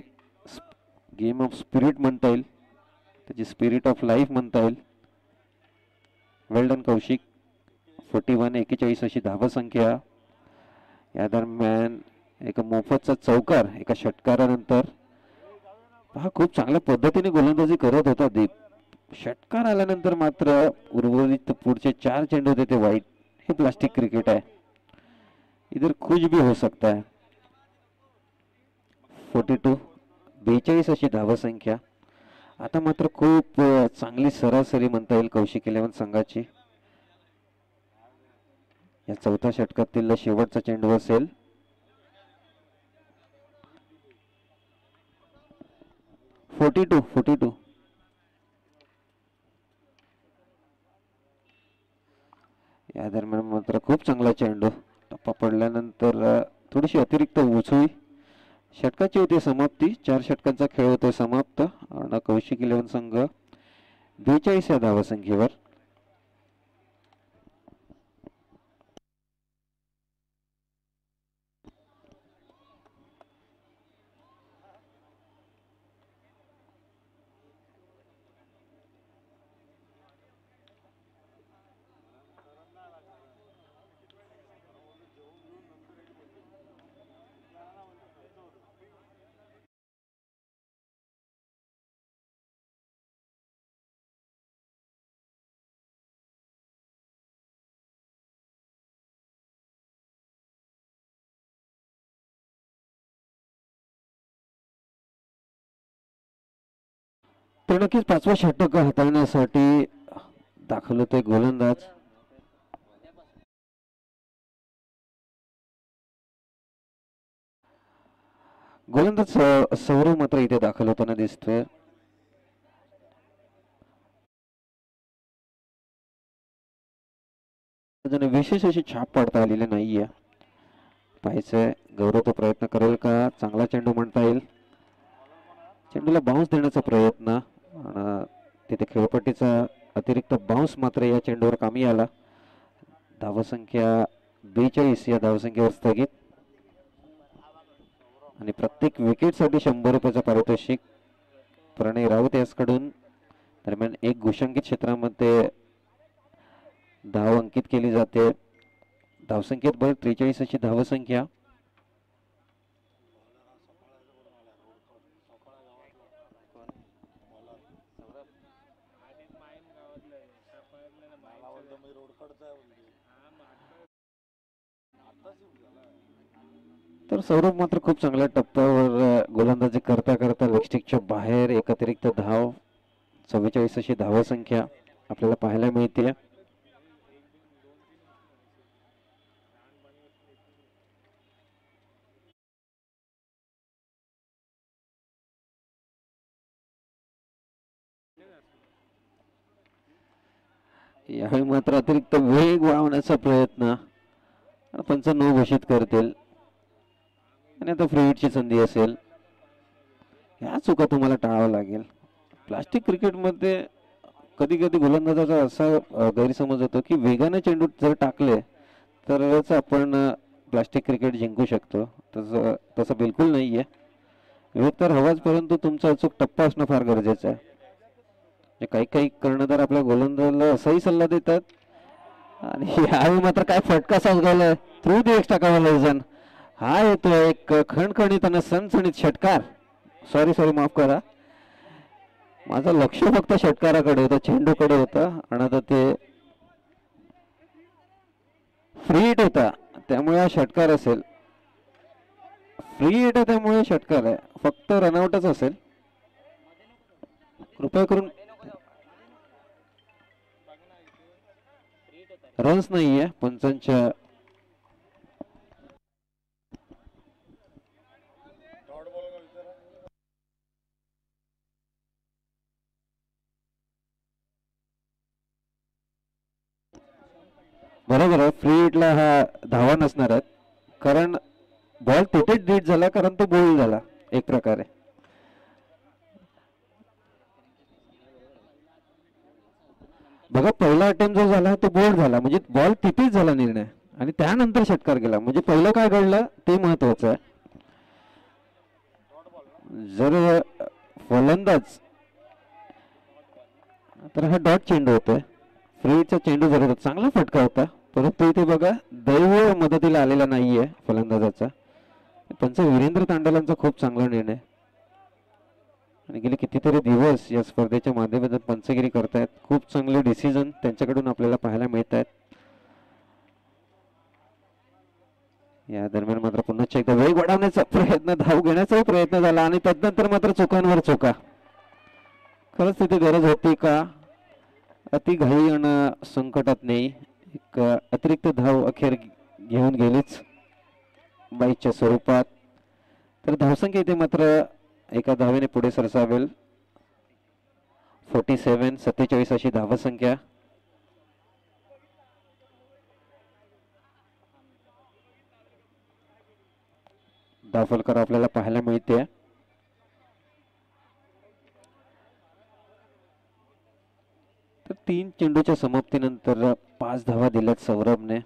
गेम ऑफ स्पिरिट म्हणता येईल त्याची स्पिरिट ऑफ लाईफ म्हणता येईल. वेल डन कौशिक. 41 41 अशी धावसंख्या. या दरम्यान एक मोफतचा चौकार एका षटकारानंतर. हा खूप चांगल्या पद्धतीने गोलंदाजी करत होता दीप. षटकार आल्यानंतर मात्र उर्वरित पुढचे 4 चेंडू होते ते वाईट. हे प्लास्टिक क्रिकेट आहे इधर कुछ भी हो सकता है. 42 42 अशी धावसंख्या. आता मात्र खूप चांगली सरासरी म्हणता येईल कौशिक इलेव्हन संघाची. या चौथ्या षटकातील शेवटचा चेंडू असेल. Forty two. या दरम्यान मात्र खूप चांगला चेंडू. टप्पा पडल्यानंतर थोडीशी अतिरिक्त उचळी. षटकाची होती समाप्ती. 4 षटकांचा खेळ होतोय समाप्त आणि कौशिक इलेव्हन संघ 42 या धावसंख्येवर. तर नक्कीच 5वा षटक हाताळण्यासाठी दाखल होते गोलंदाज. सौरव मात्र इथे दाखल होताना दिसतोय. विशेष अशी छाप पाडता आलेली नाहीये. पाहायचंय गौरव तो प्रयत्न करेल का. चांगला चेंडू म्हणता येईल. चेंडूला बाउन्स देण्याचा प्रयत्न तिथे खेळपट्टीचा अतिरिक्त बाउन्स मात्र या चेंडूवर कामी आला. धावसंख्या 42 या धावसंख्येवर स्थगित आणि प्रत्येक विकेटसाठी 100 रुपयाचं पारितोषिक प्रणय राऊत याचकडून. दरम्यान एक घोषांकित क्षेत्रामध्ये धाव अंकित केली जाते. धावसंख्येत बळ 43 अशी धावसंख्या. तर सौरभ मात्र खूप चांगल्या टप्प्यावर गोलंदाजी करता करता लेगस्टिकच्या बाहेर एक अतिरिक्त धाव. 44 अशी धावसंख्या आपल्याला पाहायला मिळते. यावेळी मात्र अतिरिक्त वेग वाढवण्याचा प्रयत्न पंच नो घोषित करतील आणि आता फ्री हिटची संधी असेल. ह्या चुका तुम्हाला टाळावं लागेल. प्लास्टिक क्रिकेटमध्ये कधी कधी गोलंदाजाचा असा गैरसमज होतो की वेगाने चेंडू जर टाकले तरच आपण प्लास्टिक क्रिकेट जिंकू शकतो. तसं तसं बिलकुल नाही आहे. वेग तर हवाच, परंतु तुमचा अचूक टप्पा असणं फार गरजेचं आहे. काही काही कर्णधार आपल्या गोलंदाजाला असाही सल्ला देतात आणि यावेळी मात्र काय फटका साजगावलाय थ्रू दी एक्स्ट्रा कव्हर. हा येतो एक खणखणीत आणि सणसणीत षटकार. सॉरी माफ करा, माझं लक्ष फक्त षटकाराकडे होतं, चेंडूकडे होतं. आणि आता ते फ्री हिट होता त्यामुळे हा षटकार असेल. फ्री हिट आहे त्यामुळे षटकार आहे, फक्त रनआउटच असेल. कृपया करून रन्स नाहीये पंचांच्या. बरोबर आहे, फ्री हिटला हा धावा नसणार आहेत कारण बॉल तिथेच डीट झाला, कारण तो बोल्ड झाला एक प्रकारे. बघा पहिला अटेम्प्ट जो झाला तो बोल्ड झाला, म्हणजे बॉल तिथेच झाला निर्णय आणि त्यानंतर षटकार गेला. म्हणजे पहिलं काय घडलं ते महत्वाचं आहे. जर फलंदाज तर हा डॉट चेंडू होतोय. फ्रीचा चेंडू जर होता चांगला फटका होता, परंतु इथे बघा दैव मदतीला आलेला नाहीये फलंदाजाचा. पंच वीरेंद्र तांडलांचा खूप चांगला निर्णय आणि गेले कितीतरी दिवस या स्पर्धेच्या माध्यमातून पंचगिरी करतायत. खूप चांगले डिसिजन त्यांच्याकडून आपल्याला पाहायला मिळत आहेत. या दरम्यान मात्र पुन्हा एकदा वेग वाढवण्याचा प्रयत्न, धाव घेण्याचाही प्रयत्न झाला आणि त्यानंतर मात्र चुकांवर चुका. खरंच तिथे गरज होती का? अति घाई आणि संकटात नाही, एक अतिरिक्त धाव अखेर घेऊन गेलीच बाईच्या स्वरूपात. तर धावसंख्या इथे मात्र एका धावेने पुढे सरसावेल. 47 अशी धावसंख्या. धावफलकार आपल्याला पाहायला मिळते. तर 3 चेंडूच्या समाप्तीनंतर 5 धावा दिल्यात सौरभने.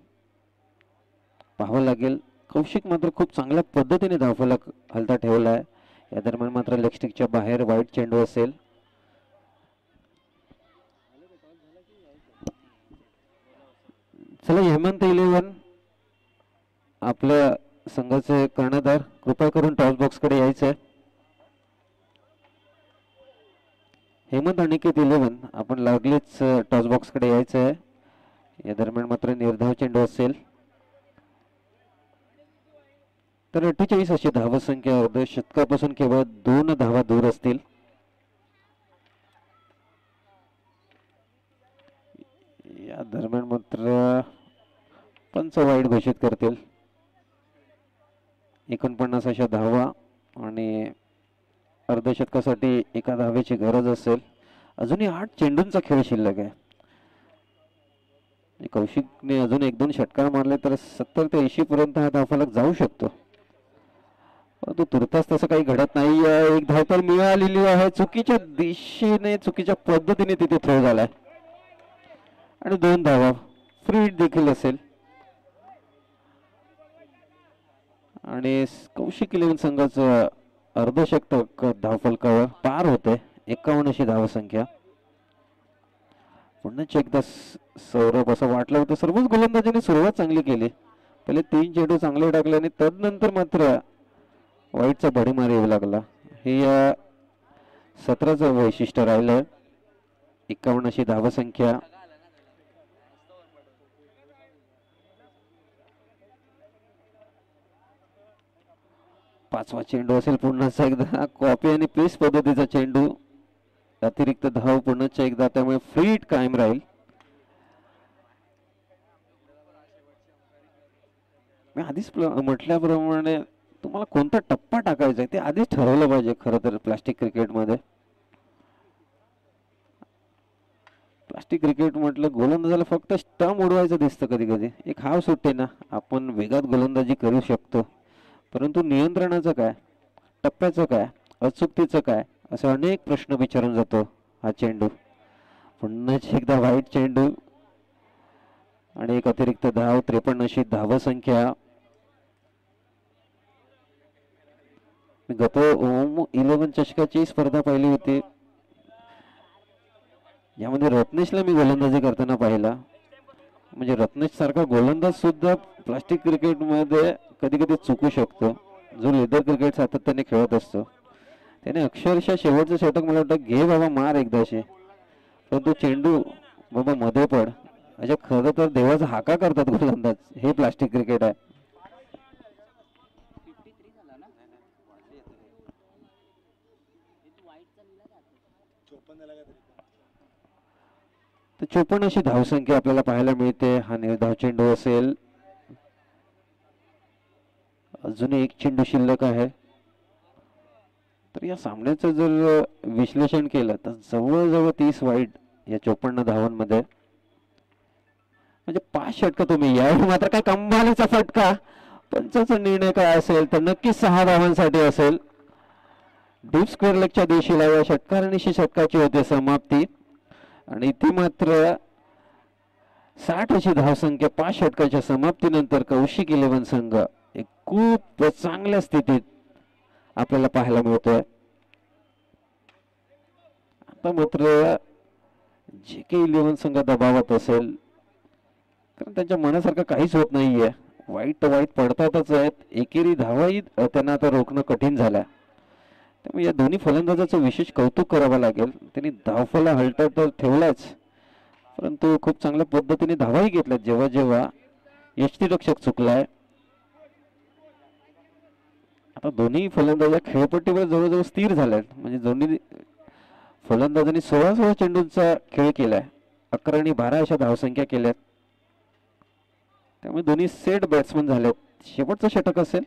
पाहावं लागेल, कौशिक मात्र खूप चांगल्या पद्धतीने धावफलक हलता ठेवला आहे. या दरम्यान मात्र लेग स्टिकच्या बाहेर वाईट चेंडू असेल. चला हेमंत 11 आपल्या संघाचे कर्णधार कृपया करून टॉस बॉक्स कडे यायचं आहे. हेमंत अनिकेत 11 आपण लागलीच टॉस बॉक्स कडे यायचं आहे. या दरम्यान मात्र निर्धाव चेंडू असेल. तर 48 अशी धावसंख्या, अर्ध शतकापासून केवळ 2 धावा दूर असतील. या दरम्यान मात्र पंच वाईट घोषित करतील. 49 अशा धावा आणि अर्धशतकासाठी एका धावेची गरज असेल. अजूनही 8 चेंडूंचा खेळ शिल्लक आहे. कौशिकने अजून 1-2 षटकार मारले तर 70 ते 80 पर्यंत हा धावफलक जाऊ शकतो, परंतु तुर्तास तसं काही घडत नाही. एक धाव तर मिळालेली आहे, चुकीच्या दिशेने चुकीच्या पद्धतीने तिथे थ्रो झालाय आणि 2 धावा. फ्री हिट देखील असेल आणि कौशिक 11 संघाचं अर्धशतक धावफलकावर पार होते. 51 अशी धावसंख्या. पुन्हा एकदा सौरभ, असं वाटलं होतं सर्वच गोलंदाजांनी सुरुवात चांगली केली, पहिले 3 चेंडू चांगले टाकले आणि तदनंतर मात्र वाईटचा भडीमार येऊ लागला. हे या सत्राचं वैशिष्ट्य राहिलं. 51 अशी धावसंख्या. पाचवा चेंडू असेल पुन्हा एकदा कॉपी आणि पेस्ट पद्धतीचा चेंडू. अतिरिक्त धाव पुन्हा एकदा, त्यामुळे फ्री हिट कायम राहील. मी आधीच म्हटल्याप्रमाणे तुम्हाला कोणता टप्पा टाकायचा आहे ते आधीच ठरवलं पाहिजे खरं तर प्लास्टिक क्रिकेटमध्ये. प्लास्टिक क्रिकेट म्हटलं गोलंदाजाला फक्त स्टंप उडवायचं दिसतं कधी कधी, एक हाव सुटते ना, आपण वेगात गोलंदाजी करू शकतो, परंतु नियंत्रणाचं काय, टप्प्याचं काय, अचूकतेचं काय, असे अनेक प्रश्न विचारून जातो हा चेंडू. पुन्हा एकदा वाईट चेंडू आणि एक अतिरिक्त धाव, 53 धावसंख्या. गत ओम 11 चषकाची स्पर्धा पाहिली होती, यामध्ये रत्नेशला मी गोलंदाजी करताना पाहिला. म्हणजे रत्नेश सारखा गोलंदाज सुद्धा प्लास्टिक क्रिकेटमध्ये कधी कधी चुकू शकतो, जो लेदर क्रिकेट सातत्याने खेळत असतो. त्याने अक्षरशः शेवटचं षटक मला वाटतं घे बाबा मार एकदाशी, परंतु चेंडू बाबा मध्ये पड, अशा खरं तर देवाचा हाका करतात गोलंदाज. हे प्लास्टिक क्रिकेट आहे. तर 54 धावसंख्या आपल्याला पाहायला मिळते. हा निर्धाव चेंडू असेल. अजून एक चेंडू शिल्लक आहे. तर या सामन्याचं जर विश्लेषण केलं तर जवळजवळ 30 वाईड या 54 धावांमध्ये, म्हणजे 5 षटका तुम्ही. यावेळी मात्र काय कमालीचा फटका, पंचाचा निर्णय काय असेल तर नक्कीच 6 धावांसाठी असेल. डीप स्क्वेअर लेगच्या दिशेला या षटकारणीशी षटकाची होते समाप्ती, आणि इथे मात्र 60 धावसंख्या 5 षटकाच्या समाप्तीनंतर कौशिक 11 संघ एक खूप चांगल्या स्थितीत आपल्याला पाहायला मिळतोय. आता मात्र जे काही 11 संघ दबावात असेल, कारण त्यांच्या मनासारखं काहीच होत नाहीये. वाईट पडतातच आहेत. एकेरी धावाही त्यांना आता रोखणं कठीण झालं. त्यामुळे या दोन्ही फलंदाजाचं विशेष कौतुक करावं लागेल. त्यांनी धावफला हलटा तर ठेवलाच, परंतु खूप चांगल्या पद्धतीने धावाही घेतल्यात जेव्हा जेव्हा यष्टीरक्षक चुकलाय. आता दोन्ही फलंदाज खेळपट्टीवर जवळजवळ स्थिर झाल्यात. म्हणजे दोन्ही फलंदाजांनी 16 चेंडूंचा खेळ केलाय, 11 आणि 12 अशा धावसंख्या केल्यात. त्यामुळे दोन्ही सेट बॅट्समन झालेत. शेवटचं षटक असेल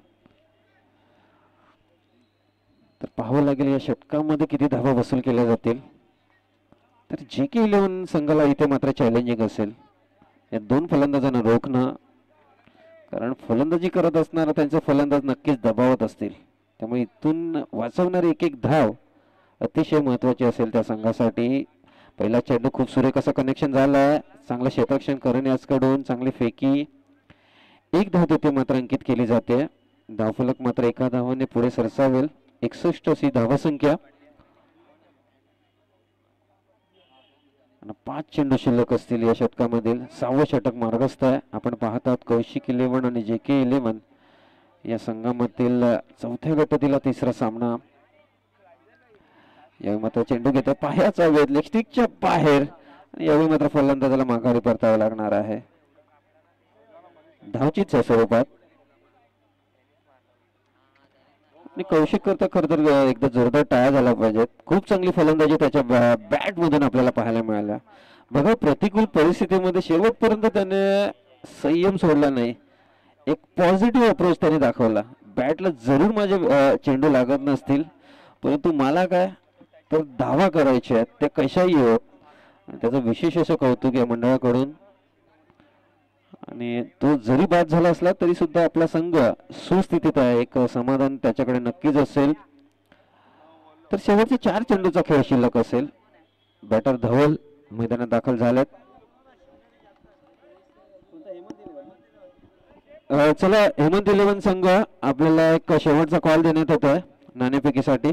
तर पाहावं लागेल या षटकामध्ये किती धावा वसूल केल्या जातील. तर जे के 11 संघाला इथे मात्र चॅलेंजिंग असेल या दोन फलंदाजांना रोखणं, कारण फलंदाजी करत असणारा त्यांचे फलंदाज नक्कीच दबावत असतील. त्यामुळे इथून वाचवणारी एक एक धाव अतिशय महत्वाची असेल त्या संघासाठी. पहिला चेंडू खूप सुरेख असं कनेक्शन झालाय, चांगलं क्षेत्ररक्षण करण्याकडून, चांगली फेकी. एक धाव तिथे मात्र अंकित केली जाते. धावफलक मात्र एका धावाने पुढे सरसावेल. 61 अशी धावसंख्या. 5 चेंडू शिल्लक असतील या षटकामधील. 6वं षटक मार्गस्थ आहे. आपण पाहतात कौशिक 11 आणि जे के 11 या संघामधील चौथ्या गटातील तिसरा सामना. यावेळी मात्र चेंडू घेतो पायाचा वेध, लेग स्टिकच्या बाहेर, आणि यावेळी मात्र फलंदाजाला माघारी परतावं लागणार आहे. धावचीच्या स्वरूपात. आणि कौशिक करता खर तर एकदा जोरदार टाळ्या झाला पाहिजेत. खूप चांगली फलंदाजी त्याच्या बॅट मधून आपल्याला पाहायला मिळाला. बघा, प्रतिकूल परिस्थितीमध्ये शेवटपर्यंत त्याने संयम सोडला नाही. एक पॉझिटिव्ह अप्रोच त्याने दाखवला. बॅटला जरूर माझे चेंडू लागत नसतील, परंतु मला काय तर धावा करायच्या आहेत, ते कशाही होत. आणि त्याचं विशेष असं कौतुक या मंडळाकडून. आणि तो जरी बाद झाला असला तरी सुद्धा आपला संघ सुस्थितीत आहे, एक समाधान त्याच्याकडे नक्कीच असेल. तर शेवटचे 4 चेंडूचा खेळ शिल्लक असेल. बॅटर धवल मैदानात दाखल झालेत. चला, हेमंत 11 संघ आपल्याला एक शेवटचा कॉल देण्यात येतोय नाणेफेकीसाठी.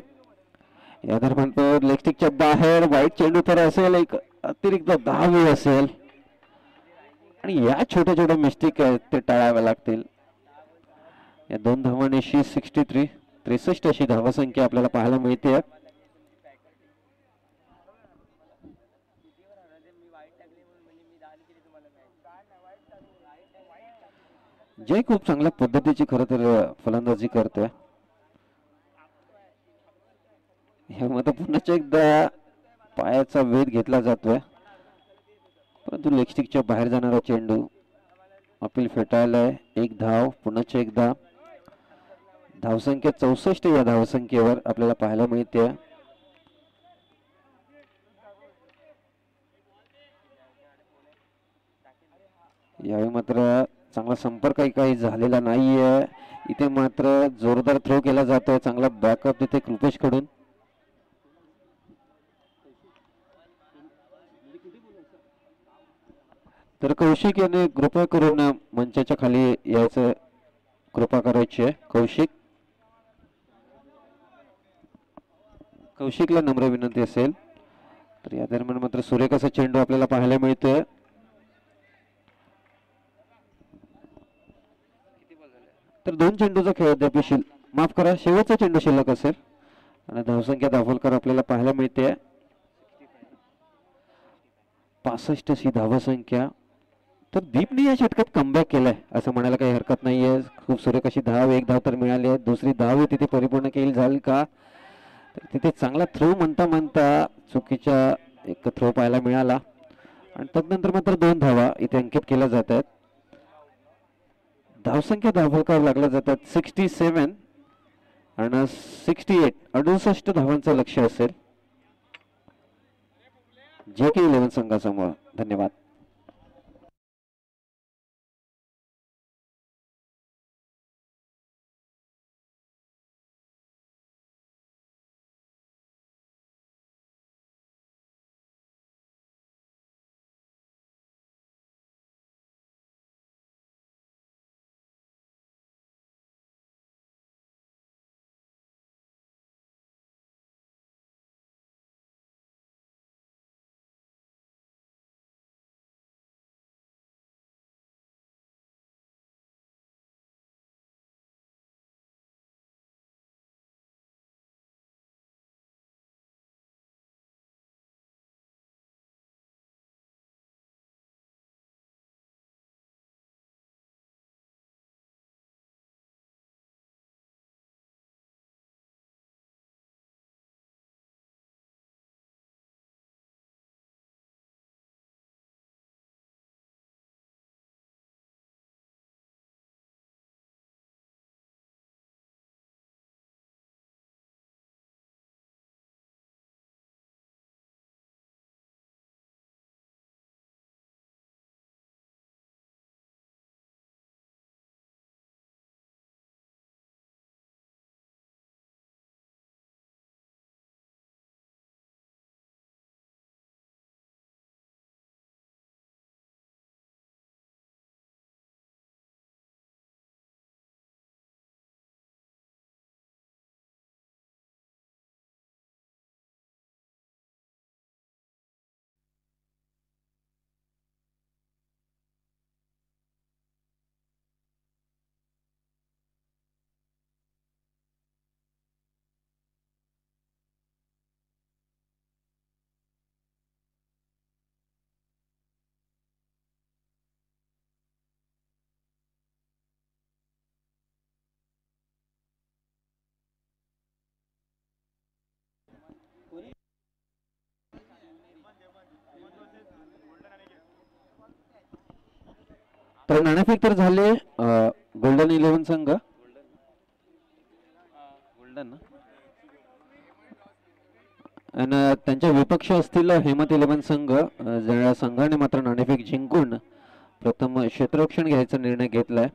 या दरम्यान तो लेग स्टिकच्या बाहेर वाईट चेंडू तर असेल, एक अतिरिक्त धाव असेल, आणि या छोट्या छोट्या मिस्टेक आहेत ते टाळाव्या लागतील. या 2 धावांनी 63 अशी धावसंख्या आपल्याला पाहायला मिळते. जय खूप चांगल्या पद्धतीची खरं तर फलंदाजी करतोय. ह्यामध्ये पुन्हा एकदा पायाचा वेध घेतला जातोय, परंतु लेग स्टिकच्या बाहेर जाणारा चेंडू. अपील फेटाळलाय. एक धाव. पुन्हा एकदा धावसंख्या 64 या धावसंख्येवर आपल्याला पाहायला मिळते. यावेळी मात्र चांगला संपर्क काही झालेला नाहीये. इथे मात्र जोरदार थ्रो केला जातोय. चांगला बॅकअप तिथे कृपेश कडून. तर कौशिक याने कृपा करून मंचाच्या खाली यायचं कृपा करायची आहे. कौशिकला नम्र विनंती असेल. तर या दरम्यान मात्र सुरेख असा चेंडू आपल्याला पाहायला मिळतोय. तर 2 चेंडूचा खेळ अद्याप माफ करा, शेवटचा चेंडू शिल्लक असेल आणि धावसंख्या दाखलकर आपल्याला पाहायला मिळते 65 ही धावसंख्या. तर दीपने या षटकात कमबॅक केलाय असं म्हणायला काही हरकत नाहीये. खूप सुरेख अशी धाव, एक धाव तर मिळाली आहे. दुसरी धाव तिथे परिपूर्ण केली झाली का? तर तिथे चांगला थ्रो म्हणता चुकीच्या एक थ्रो पाहायला मिळाला आणि तदनंतर मात्र 2 धावा इथे अंकित केल्या जात आहेत. धावसंख्या दाखल लागल्या जातात 67 आणि 68 68 धावांचं लक्ष असेल JK 11 संघासमोर. धन्यवाद. तर नाणेफेक तर झाले गोल्डन 11 संघ. गोल्डन आणि त्यांच्या विपक्ष असतील हेमत 11 संघ. ज्या संघाने मात्र नाणेफेक जिंकून प्रथम क्षेत्ररक्षण घ्यायचा निर्णय घेतलाय.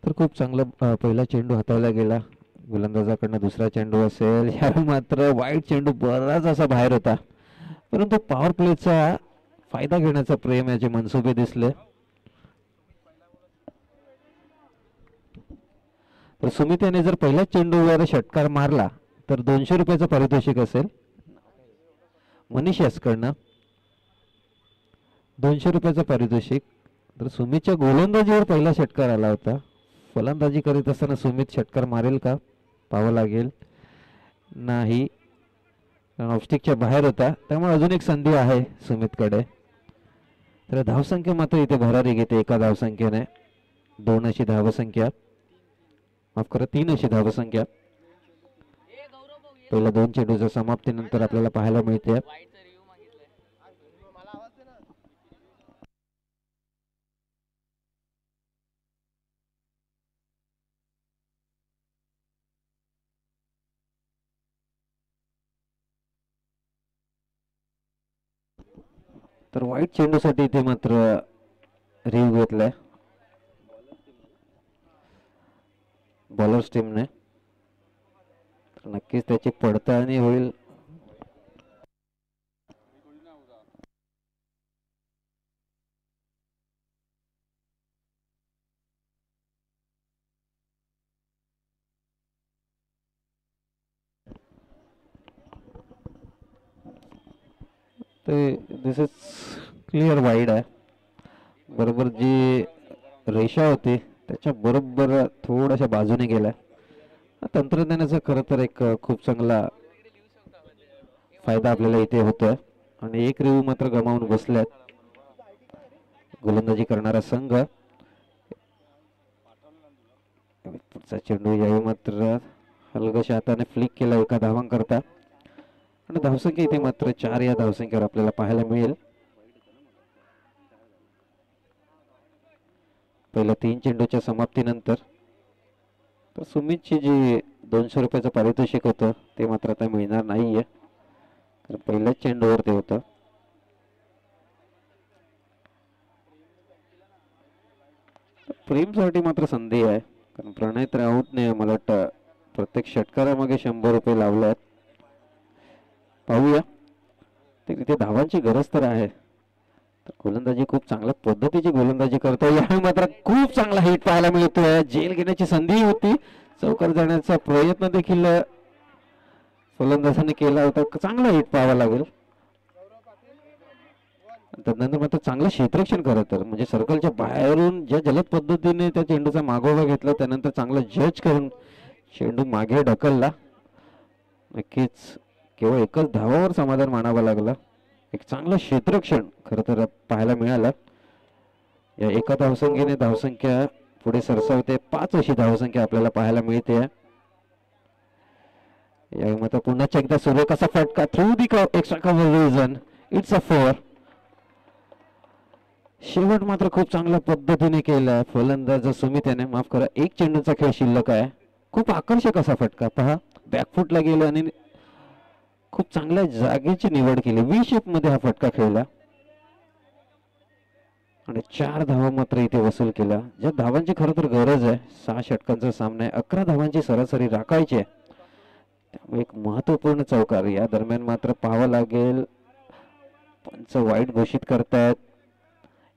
तर खूप चांगला पहिला चेंडू हाताळला गेला गोलंदाजाकडनं. दुसरा चेंडू असेल, यावेळी मात्र वाईट चेंडू बराच असा बाहेर होता, परंतु पॉवर प्लेचा फायदा घेण्याचा प्रेम याचे मनसुबे दिसले. तर सुमित याने जर पहिल्याच चेंडूवर षटकार मारला तर 200 रुपयाचं पारितोषिक असेल मनीष यासकडनं. 200 रुपयाचं पारितोषिक. तर सुमितच्या गोलंदाजीवर पहिला षटकार आला होता. फलंदाजी करीत असताना सुमित षटकार मारेल का पाहावं लागेल. नाही, कारण ऑफस्टिकच्या बाहेर होता, त्यामुळे अजून एक संधी आहे सुमितकडे. तर धावसंख्या मात्र इथे भरारी घेते एका धावसंख्येने. 2 अशी धावसंख्या, माफ करा 3 अशी धावसंख्या पहिल्या 2 चेंडूच्या समाप्तीनंतर आपल्याला पाहायला मिळते. तर वाईट चेंडूसाठी इथे मात्र रिव्ह घेतलाय बॉलर्स टीमने. तर नक्कीच त्याची पडताळणी होईल. ते दिस इज क्लिअर वाईड आहे. बरोबर जी रेषा होती त्याच्या बरोबर थोड्याशा बाजूने गेलाय. तंत्रज्ञानाचा खरं तर एक खूप चांगला फायदा आपल्याला इथे होतोय. आणि एक रिव्ह मात्र गमावून बसल्यात गोलंदाजी करणारा संघ. पुढचा चेंडू यावेळी मात्र हलगशा हाताने फ्लिक केला एका धावांकरता. आणि धावसंख्या इथे मात्र 4 या धावसंख्येवर आपल्याला पाहायला मिळेल. पहिल्या 3 चेंडूच्या समाप्तीनंतर. तर सुमितची जी 200 रुपयाचं पारितोषिक होतं ते मात्र आता मिळणार नाहीये, कारण पहिल्याच चेंडूवर ते होतं. प्रेमसाठी मात्र संधी आहे, कारण प्रणय राऊतने मला वाटतं प्रत्येक षटकारामागे 100 रुपये लावले आहेत. पाहूया. तिथे धावांची गरज तर आहे. तर गोलंदाजी खूप चांगल्या पद्धतीची गोलंदाजी करतोय. यावेळी मात्र खूप चांगला हिट पाहायला मिळतोय. जेल घेण्याची संधी होती, चौकार जाण्याचा प्रयत्न देखील फलंदाजाने केला होता. चांगला हिट पाहावा लागेल. त्यानंतर मात्र चांगलं क्षेत्ररक्षण खरं तर, म्हणजे सर्कलच्या बाहेरून ज्या जलद पद्धतीने त्या चेंडूचा मागोवा घेतला, त्यानंतर चांगलं जज करून चेंडू मागे ढकलला. नक्कीच केवळ एकच धावावर समाधान मानावं लागलं. एक चांगलं क्षेत्ररक्षण खरं तर पाहायला मिळालं. या एका धावसंख्येने धावसंख्या पुढे सरसावते. 5 अशी धावसंख्या आपल्याला पाहायला मिळते. या मात्र पुन्हा एकदा सुरू कसा फटका through the extra cover region. It's a 4. शेवट मात्र खूप चांगल्या पद्धतीने केला फलंदाज सुमित याने. माफ करा, 1 चेंडूचा खेळ शिल्लक आहे. खूप आकर्षक असा फटका पहा, बॅकफुटला गेला आणि खूप चांगल्या जागेची निवड केली. व्ही शेप मध्ये हा फटका खेळला आणि 4 धावा मात्र इथे वसूल केला. ज्या धावांची खरं तर गरज आहे. 6 षटकांचा सामना आहे, 11 धावांची सरासरी राखायची आहे. त्यामुळे एक महत्वपूर्ण चौकार. या दरम्यान मात्र पाहावं लागेल, पंच वाईट घोषित करतायत.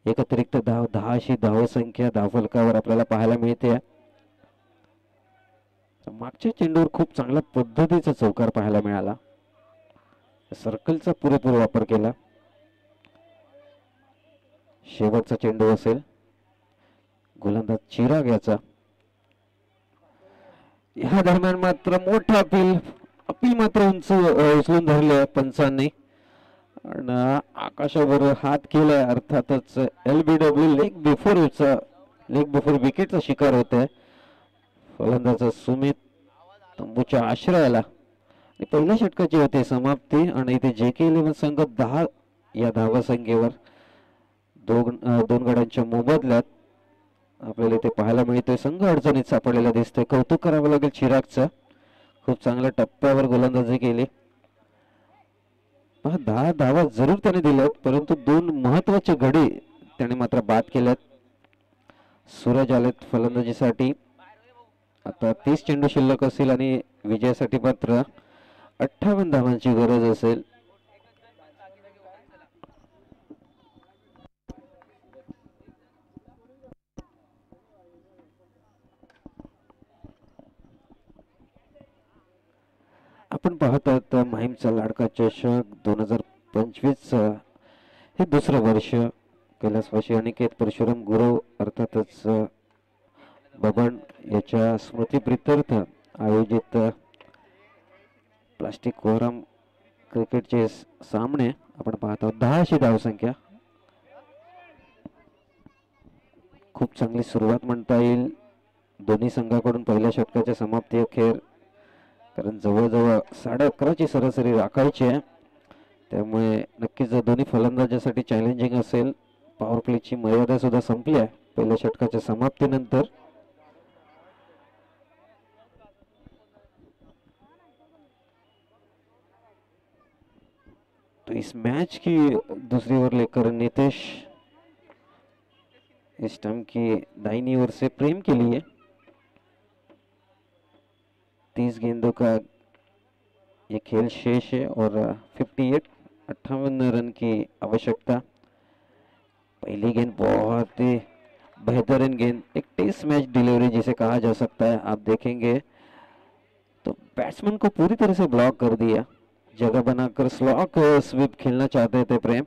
एक अतिरिक्त धाव, 10 अशी धावसंख्या धावफलकावर आपल्याला पाहायला मिळते. मागच्या चेंडूवर खूप चांगल्या पद्धतीचा चौकार पाहायला मिळाला. सर्कलचा पुरेपूर वापर केला. शेवटचा चेंडू असेल, गोलंदाज चिराग याचा. या दरम्यान मात्र मोठा अपील मात्र उचलून धरले पंचांनी आणि आकाशावर हात केलाय. अर्थातच LBW लेग बिफोर विकेटचा शिकार होत आहे फलंदाज सुमित. तंबूच्या आश्रयाला पहिल्या षटकाची होते समाप्ती आणि इथे JK11 संघ 10 या धावसंख्येवर दोन गड्यांच्या मोबदल्यात आपल्याला इथे पाहायला मिळतोय. संघ अडचणीत सापडलेला दिसतोय. कौतुक करावं लागेल चिरागचं, खूप चांगल्या टप्प्यावर गोलंदाजी केली. 10 धावा जरूर त्याने दिल्यात, परंतु 2 महत्वाचे गडी त्याने मात्र बाद केल्यात. सूरज आलेत फलंदाजीसाठी. आता 30 चेंडू शिल्लक असतील आणि विजयासाठी मात्र 58 धावांची गरज असेल. आपण पाहत आहोत माहीमचा लाडका चषक 2025 हे दुसरं वर्ष. कैलासवासी अनिकेत परशुराम गुरव अर्थातच बबन याच्या स्मृतीप्रित्यर्थ आयोजित प्लास्टिक कोरम क्रिकेटचे सामने आपण पाहत आहोत. 10 अशी धावसंख्या. खूप चांगली सुरुवात म्हणता येईल दोन्ही संघाकडून पहिल्या षटकाच्या समाप्ती अखेर, कारण जवळजवळ 11:30ची सरासरी राखायची आहे. त्यामुळे नक्कीच दोन्ही फलंदाजासाठी चॅलेंजिंग असेल. पॉवर प्लेची मर्यादा सुद्धा संपली आहे पहिल्या षटकाच्या समाप्तीनंतर. तो इस मैच की दूसरी ओर लेकर नितेश स्टंप की दाहिनी ओर से प्रेम के लिए 30 गेंदों का ये खेल शेष है और 58 रन की आवश्यकता. पहली गेंद बहुत ही बेहतरीन गेंद, एक टेस्ट मैच डिलीवरी जिसे कहा जा सकता है. आप देखेंगे तो बैट्समैन को पूरी तरह से ब्लॉक कर दिया. जगह बनाकर स्लॉक स्वीप खेलना चाहते थे प्रेम,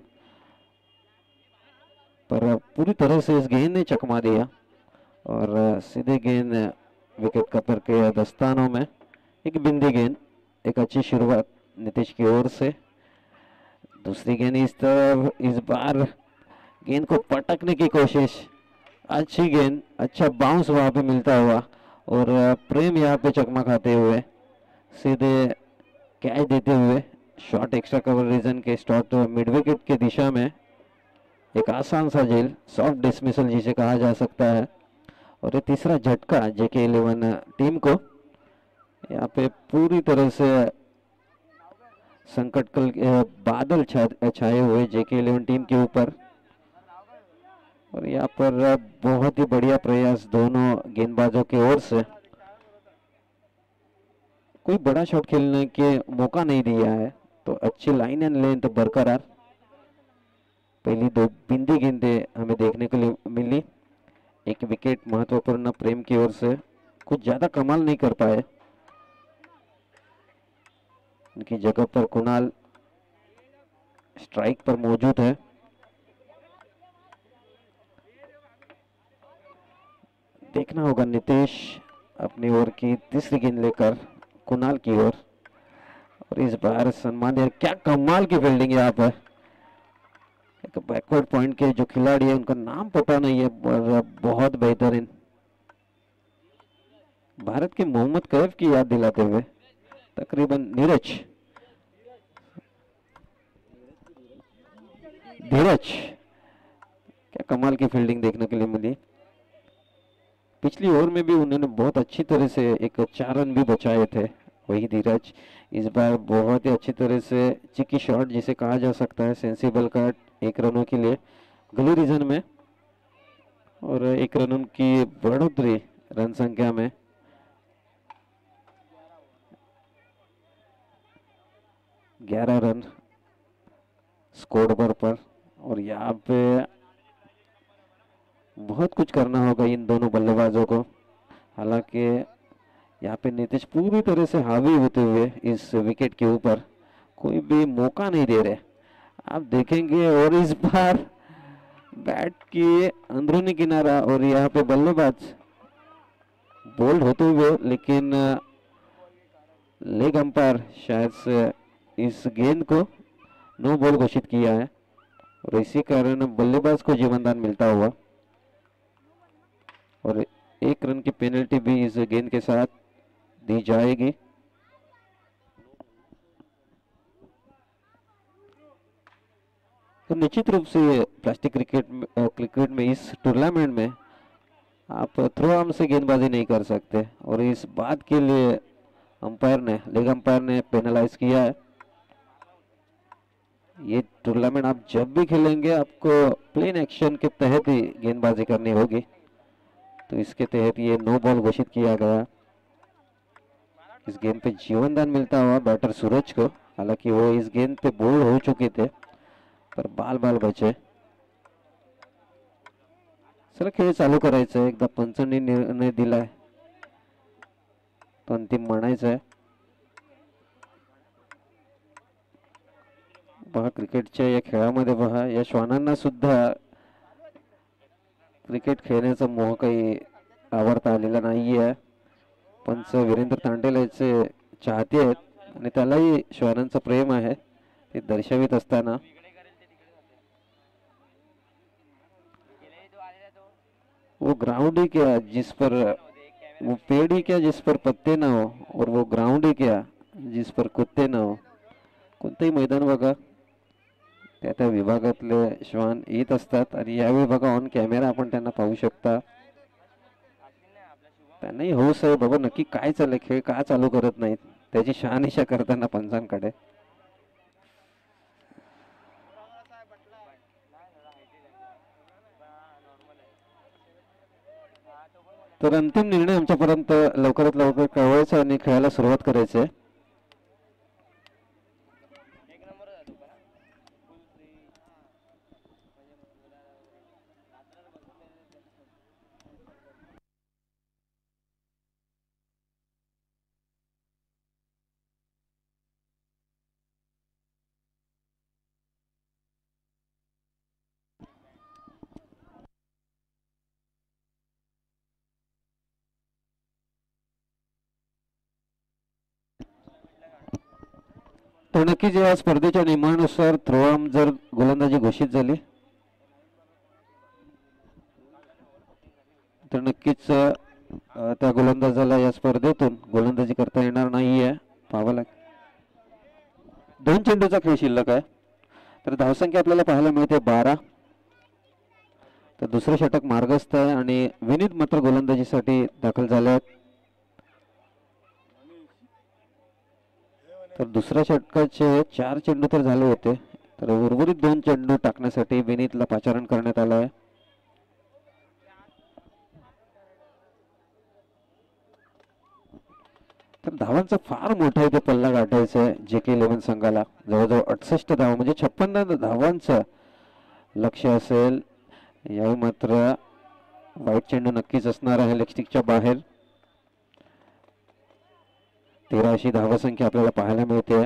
पर पूरी तरह से इस गेंद ने चकमा दिया और सीधे गेंद विकेट कपर के दस्तानों में. एक बिंदी गेंद, एक अच्छी शुरुआत नीतीश की ओर से. दूसरी गेंद इस तरफ, इस बार गेंद को पटकने की कोशिश. अच्छी गेंद, अच्छा बाउंस वहां पे मिलता हुआ और प्रेम यहाँ पे चकमा खाते हुए सीधे कैच देते हुए शॉट एक्स्ट्रा कवर रीजन के स्टॉट मिड विकेट की दिशा में. एक आसान सा जेल, सॉफ्ट डिसमिसल जिसे कहा जा सकता है. और ये तीसरा झटका जेके 11 टीम को. यहाँ पे पूरी तरह से संकट कल बादल छाए हुए जेके 11 टीम के ऊपर. और यहाँ पर बहुत ही बढ़िया प्रयास दोनों गेंदबाजों की ओर से. कोई बड़ा शॉट खेलने के मौका नहीं दिया है, तो अच्छी लाइन एंड लेंथ बरकरार. पहली दो बिंदी गेंदें हमें देखने को मिली. एक विकेट महत्वपूर्ण प्रेम की ओर से. कुछ ज्यादा कमाल नहीं कर पाए. उनकी जगह पर कुणाल स्ट्राइक पर मौजूद है. देखना होगा नितेश अपनी ओर की तीसरी गेंद लेकर कुणाल की ओर. और इस बार सम्मानित, क्या कमाल की फील्डिंग यहाँ पर. एक बैकवर्ड पॉइंट के जो खिलाड़ी है उनका नाम पता नहीं है, पर बहुत बेहतरीन. भारत के मोहम्मद कैफ की याद दिलाते हुए तकरीबन धीरज, क्या कमाल की फील्डिंग देखने के लिए मिली. पिछली ओवर में भी उन्होंने बहुत अच्छी तरह से एक 4 रन भी बचाए थे. वही धीरज इस बार बहुत ही अच्छी तरह से चिकी शॉट जिसे कहा जा सकता है, सेंसिबल कट 1 रनों के लिए गली रीजन में. और 1 रन की बढ़ोतरी रन संख्या में. 11 रन स्कोर पर. और यहाँ पे बहुत कुछ करना होगा इन दोनों बल्लेबाजों को. हालांकि यहाँ पे नीतीश पूरी तरह से हावी होते हुए इस विकेट के ऊपर कोई भी मौका नहीं दे रहे, आप देखेंगे. और इस बार बैट की अंदरूनी किनारा और यहाँ पे बल्लेबाज बोल्ड होते हुए, लेकिन लेग अंपायर शायद से इस गेंद को नो बॉल घोषित किया है और इसी कारण बल्लेबाज को जीवनदान मिलता हुआ. और 1 रन की पेनल्टी भी इस गेंद के साथ दी जाएगी. तो निश्चित रूप से प्लास्टिक क्रिकेट में इस टूर्नामेंट में आप थ्रो आर्म से गेंदबाजी नहीं कर सकते और इस बात के लिए लेग अंपायर ने पेनलाइज किया है. ये टूर्नामेंट आप जब भी खेलेंगे आपको प्लेन एक्शन के तहत ही गेंदबाजी करनी होगी. तो इसके तहत ये नो बॉल घोषित किया गया। इस गेंद पे जीवनदान मिलता हुआ बैटर सूरज को, हालांकि वो इस गेंद पे बोल्ड हो चुके थे पर बाल बाल बचे। चला खेळ चालू करायचा आहे, एकदा पंचांनी निर्णय दिलाय तो अंतिम म्हणायचा आहे। पहा क्रिकेटच्या या खेळामध्ये पहा या श्वानांना सुद्धा क्रिकेट खेळण्याचा मोह काही आवडता आलेला नाहीये। पंच वीरेंद्र तांडेल याचे चाहते आहेत आणि त्यालाही श्वानांचं प्रेम आहे ते दर्शवित असताना वो ग्राउंड ही क्या जिस पर वो पेड़ ही क्या जिस पर पत्ते ना हो और वो ग्राउंड ही क्या जिस पर कुत्ते ना हो। कोणतेही मैदान बघा त्या त्या विभागातले श्वान येत असतात आणि यावेळी बघा ऑन कॅमेरा आपण त्यांना पाहू शकता। त्यांनाही हौस आहे बाबा नक्की काय चाललंय, खेळ का चालू करत नाहीत त्याची शहानिशा करताना पंचांकडे। तर अंतिम निर्णय आमच्यापर्यंत लवकरात लवकर कळवायचा आणि खेळायला सुरुवात करायची आहे। तर नक्कीच या स्पर्धेच्या नियमानुसार थ्रोआर्म जर गोलंदाजी घोषित झाली तर नक्कीच त्या गोलंदाजाला या स्पर्धेतून गोलंदाजी करता येणार नाहीये, पाहावं लागेल। 2 चेंडूचा खेळ शिल्लक आहे तर धावसंख्या आपल्याला पाहायला मिळते 12। तर दुसरे षटक मार्गस्थ आहे आणि विनीत मात्र गोलंदाजीसाठी दाखल झाले आहेत। तर दुसऱ्या षटकाचे 4 चेंडू तर झाले होते तर उर्वरित 2 चेंडू टाकण्यासाठी विनीतला पाचारण करण्यात आलं आहे। तर धावांचा फार मोठा इथे पल्ला गाठायचा आहे JK11 संघाला, जवळजवळ 68 धावा म्हणजे 56 धावांचं लक्ष्य असेल। यावेळी मात्र वाईट चेंडू नक्कीच असणार आहे लेगस्टिकच्या बाहेर। 13 अशी धावसंख्या आपल्याला पाहायला मिळते।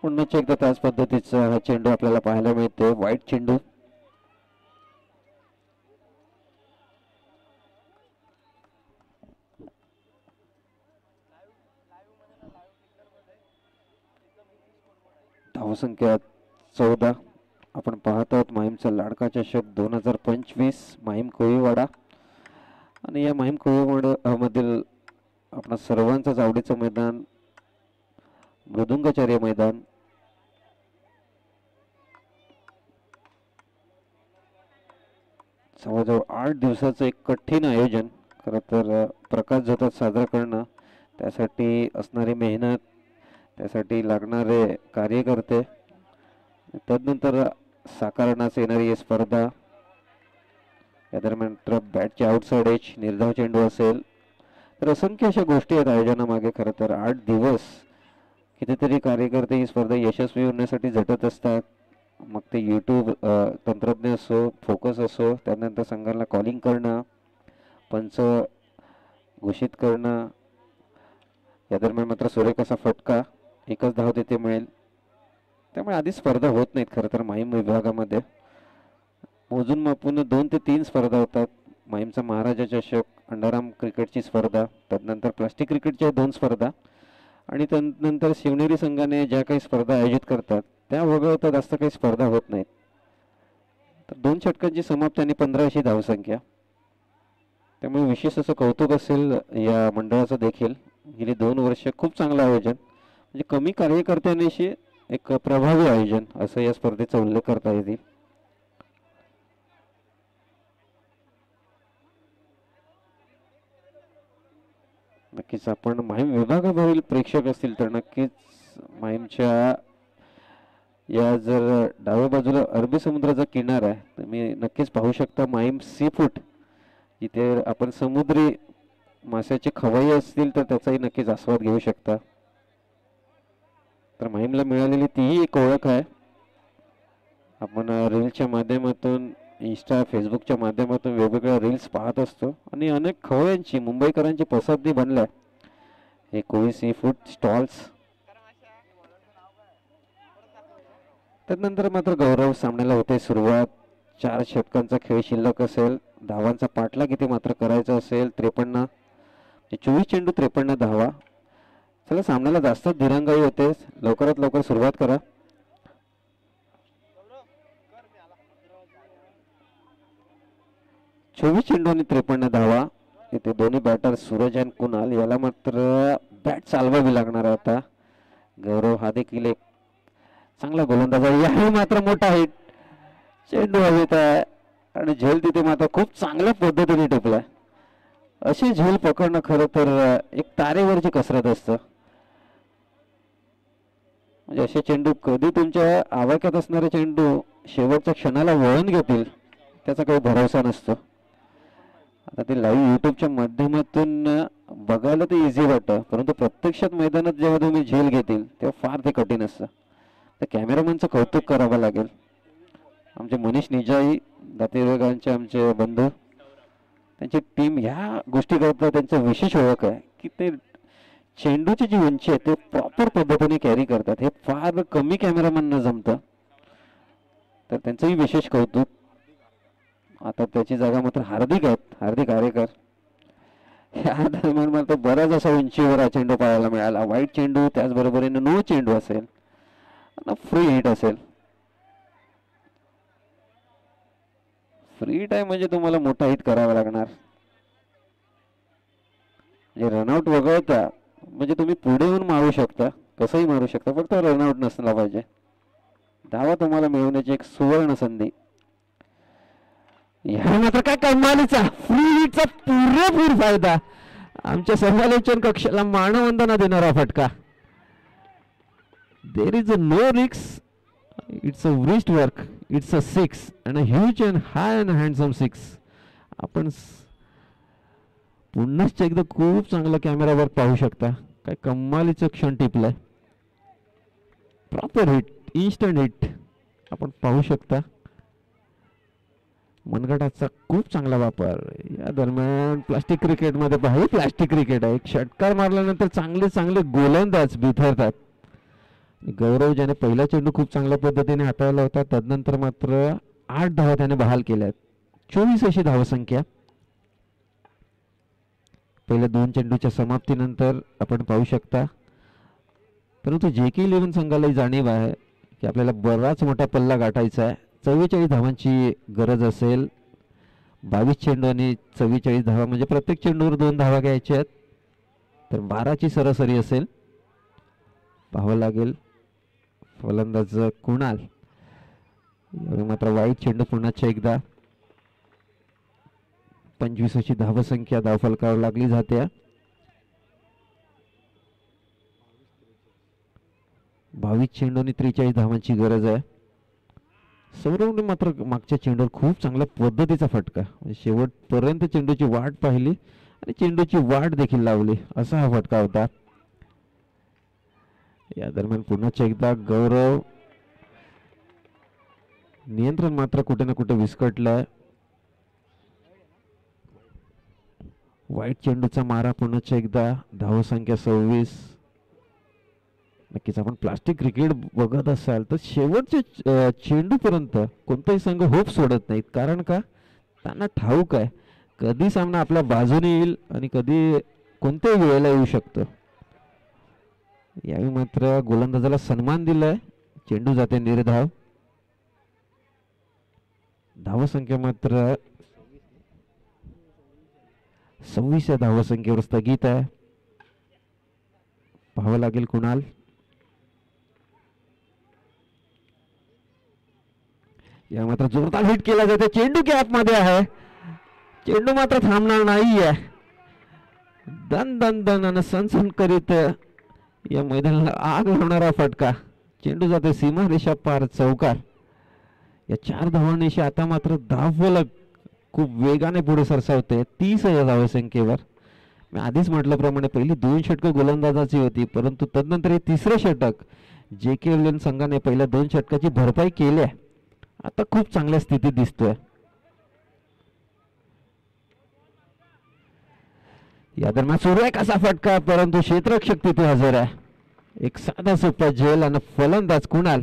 पुन्हा एकदा त्याच पद्धतीचा हा चेंडू आपल्याला पाहायला मिळते, वाईट चेंडू। धावसंख्या 14। आपण पाहत आहोत माहीमचा लाडका चषक 2025 माहीम कोळीवाडा आणि या माहीम कोळीवाडा मधील आपणा सर्वांचाच आवडीचं मैदान मृदुंगाचार्य मैदान। जवळजवळ 8 दिवसाचं एक कठीण आयोजन, खरं तर प्रकाश जोतात साजरा करणं त्यासाठी असणारी मेहनत, त्यासाठी लागणारे कार्यकर्ते, तदनंतर साकारण्यास येणारी ही स्पर्धा, या दरम्यान बॅटचे आउटसाइड एज, निर्धाव चेंडू असेल, तर असंख्य अशा गोष्टी आहेत आयोजनामागे। खरं तर 8 दिवस कितीतरी कार्यकर्ते ही स्पर्धा यशस्वी होण्यासाठी झटत असतात, मग ते यूट्यूब तंत्रज्ञ असो, फोकस असो, त्यानंतर संघाला कॉलिंग करणं, पंच घोषित करणं, या दरम्यान मात्र सुरेख असा फटका, एकच धाव तिथे मिळेल। त्यामुळे आधी स्पर्धा होत नाहीत खरं तर माहीम विभागामध्ये, मोजून मापून 2 ते 3 स्पर्धा होतात। माहीमचा महाराजा चषक, अंडाराम क्रिकेटची स्पर्धा, त्यानंतर प्लास्टिक क्रिकेटच्या 2 स्पर्धा आणि त्यानंतर शिवनेरी संघाने ज्या काही स्पर्धा आयोजित करतात त्या वगळता जास्त काही स्पर्धा होत नाहीत। तर 2 षटकांची समाप्ती आणि 15 अशी धावसंख्या, त्यामुळे विशेष असं कौतुक असेल या मंडळाचं देखील। गेली 2 वर्ष खूप चांगलं आयोजन, म्हणजे कमी कार्यकर्त्यांशी एक प्रभावी आयोजन असं या स्पर्धेचा उल्लेख करता येईल। नक्कीच आपण माहीम विभागाबाहेरील प्रेक्षक असतील तर नक्कीच माहीमच्या या जर डाव्या बाजूला अरबी समुद्राचा किनारा आहे तर मी नक्कीच पाहू शकता माहीम सी फूड इथे आपण समुद्री माशाचे खवाई असतील तर त्याचाही नक्कीच आस्वाद घेऊ शकता. तर माहीमला मिळालेली तीही एक ओळख आहे. आपण रील्सच्या माध्यमातून इंस्टा फेसबुकच्या माध्यमातून वेगवेगळ्या रील्स पाहत असतो आणि अनेक खवय्यांची मुंबईकरांची पसंती बनल्या हे कोळी सी फूड स्टॉल्स. त्यानंतर मात्र गौरव सामन्याला होते सुरुवात. 4 षटकांचा खेळ शिल्लक असेल. धावांचा पाठला किती मात्र करायचा असेल. 53 24 चेंडू 53 धावा. चला सामन्याला जास्त दिरंगाई होते. लवकरात लवकर सुरुवात करा. 24 चेंडू आणि 53 धावा. इथे दोन्ही बॅटर सूरज आणि कुणाल याला मात्र बॅट चालवावी लागणार आहे आता. गौरव हा देखील एक चांगला गोलंदाज आहे. याही मात्र मोठा हिट. चेंडू हवेत आहे आणि झेल तिथे मात्र खूप चांगल्या पद्धतीने टिपलाय. अशी झेल पकडणं खरं तर एक तारेवरची कसरत असतं. म्हणजे असे चेंडू कधी तुमच्या आवाक्यात असणारे चेंडू शेवटच्या क्षणाला वळून घेतील त्याचा काही भरोसा नसतो. आता ते लाईव्ह युट्यूबच्या माध्यमातून बघायला ते इझी वाटतं परंतु प्रत्यक्षात मैदानात जेव्हा तुम्ही झेल घेतील तेव्हा फार ते कठीण असतं. तर कॅमेरामॅनचं कौतुक करावं लागेल. आमचे मनीष निजाई दातेगावचे आमचे बंधू त्यांची टीम ह्या गोष्टी करता त्यांचं विशेष ओळख आहे की ते चेंडूची जी उंची आहे ते प्रॉपर पद्धतीने कॅरी करतात. हे फार कमी कॅमेरामॅनना जमतं तर त्यांचंही विशेष कौतुक. आता त्याची जागा मात्र हार्दिक आहेत. हार्दिक आरेकर या दरम्यान मात्र बराच असा उंचीवर हा चेंडू पाहायला मिळाला. वाईट चेंडू त्याचबरोबरीने नो चेंडू असेल फ्री हिट असेल. फ्री हिट आहे म्हणजे तुम्हाला मोठा हिट करावा लागणार. म्हणजे रनआउट वगळता म्हणजे तुम्ही पुढे येऊन मारू शकता कसंही मारू शकता फक्त रनआउट नसला पाहिजे. धावा तुम्हाला मिळवण्याची एक सुवर्ण संधी. या मात्र काय कमालीचा फ्री हिटचा पुरेपूर फायदा. आमच्या समालोचन कक्षाला मानवंदना देणारा फटका. देर इज अ नो रिक्स. It's a wrist work. It's a 6 and a huge and high and handsome 6. आपण पुन्हा एकदा खूप चांगला कॅमेरावर पाहू शकता. काय कमालीचं क्षण टिपलाय. प्रॉपर हिट इन्स्टंट हिट आपण पाहू शकता. मनगटाचा खूप चांगला वापर. या दरम्यान प्लास्टिक क्रिकेटमध्ये पाहिजे प्लास्टिक क्रिकेट आहे. एक षटकार मारल्यानंतर चांगले चांगले गोलंदाज बिथरतात. गौरव ज्याने पहिला चेंडू खूप चांगल्या पद्धतीने हाताळला होता तदनंतर मात्र 8 धावा त्याने बहाल केल्यात. 24 अशी धावसंख्या. पहिल्या 2 चेंडूच्या समाप्तीनंतर आपण पाहू शकता. परंतु JK11 संघालाही जाणीव आहे की आपल्याला बराच मोठा पल्ला गाठायचा आहे. 44 धावांची गरज असेल. 22 चेंडू आणि 44 धावा म्हणजे प्रत्येक चेंडूवर 2 धावा घ्यायच्या आहेत तर 12ची सरासरी असेल. पाहावं लागेल फलंदाज कुणाल. मात्र वाईट चेंडू पुन्हा एकदा. 25 अशी धावसंख्या धावफलकावर लागली जाते. 22 चेंडू आणि 43 धावांची गरज आहे. सौरवने मात्र मागच्या चेंडूवर खूप चांगल्या पद्धतीचा फटका शेवटपर्यंत चेंडूची वाट पाहिली आणि चेंडूची वाट देखील लावली असा हा फटका होता. या दरम्यान पुन्हा एकदा गौरव. नियंत्रण मात्र कुठे ना कुठे विस्कटलंय. वाईट चेंडूचा मारा पुन्हा एकदा. धावसंख्या 26. नक्कीच आपण प्लास्टिक क्रिकेट बघत असाल तर शेवटच्या चेंडूपर्यंत कोणताही संघ होप सोडत नाहीत. कारण का त्यांना ठाऊक आहे कधी सामना आपल्या बाजूने येईल आणि कधी कोणत्याही वेळेला येऊ शकतो. यावेळी मात्र गोलंदाजाला सन्मान दिलाय. चेंडू जाते निर्धाव. धावसंख्या मात्र 26 या धावसंख्येवर स्थगित आहे. पाहावं लागेल कुणाल. या मात्र जोरदार हिट केला जाते. चेंडू गॅप मध्ये आहे. चेंडू मात्र थांबणार नाही आहे. दन दन दन आणि सनसन करीत या मैदानाला आग लावणारा फटका. चेंडू जाते सीमा रेषा पार चौकार. या 4 धावांनिशी आता मात्र धावफलक खूप वेगाने पुढे सरसावते 30 या धावसंख्येवर. मी आधीच म्हटल्याप्रमाणे पहिली 2 षटकं गोलंदाजाची होती, परंतु तदनंतर हे तिसरं षटक जे के एल एन संघाने पहिल्या 2 षटकाची भरपाई केली आहे. आता खूप चांगल्या स्थितीत दिसतोय. या दरम्यान सुरू आहे कसा फटका, परंतु क्षेत्ररक्षक तिथे हजर आहे. एक साधा सोपा झेल आणि फलंदाज कुणाल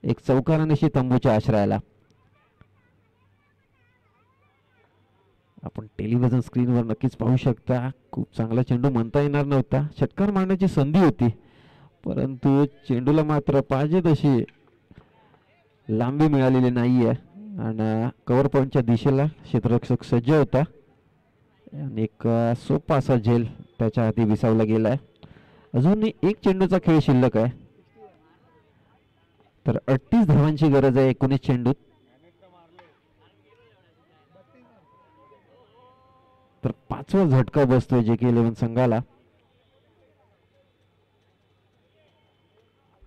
एक चौकारानिशी तंबूच्या आश्रयाला. आपण टेलिव्हिजन स्क्रीनवर नक्कीच पाहू शकता. खूप चांगला चेंडू म्हणता येणार नव्हता. षटकार मारण्याची संधी होती, परंतु चेंडूला मात्र पाहिजे तशी लांबी मिळालेली नाहीये आणि कव्हर पॉईंटच्या दिशेला क्षेत्ररक्षक सज्ज होता आणि एक सोपा असा झेल त्याच्या हाती विसावला गेलाय. अजून एक चेंडूचा खेळ शिल्लक आहे, तर 38 धावांची गरज आहे 19 चेंडूत. तर 5वा झटका बसतोय जे के 11 संघाला.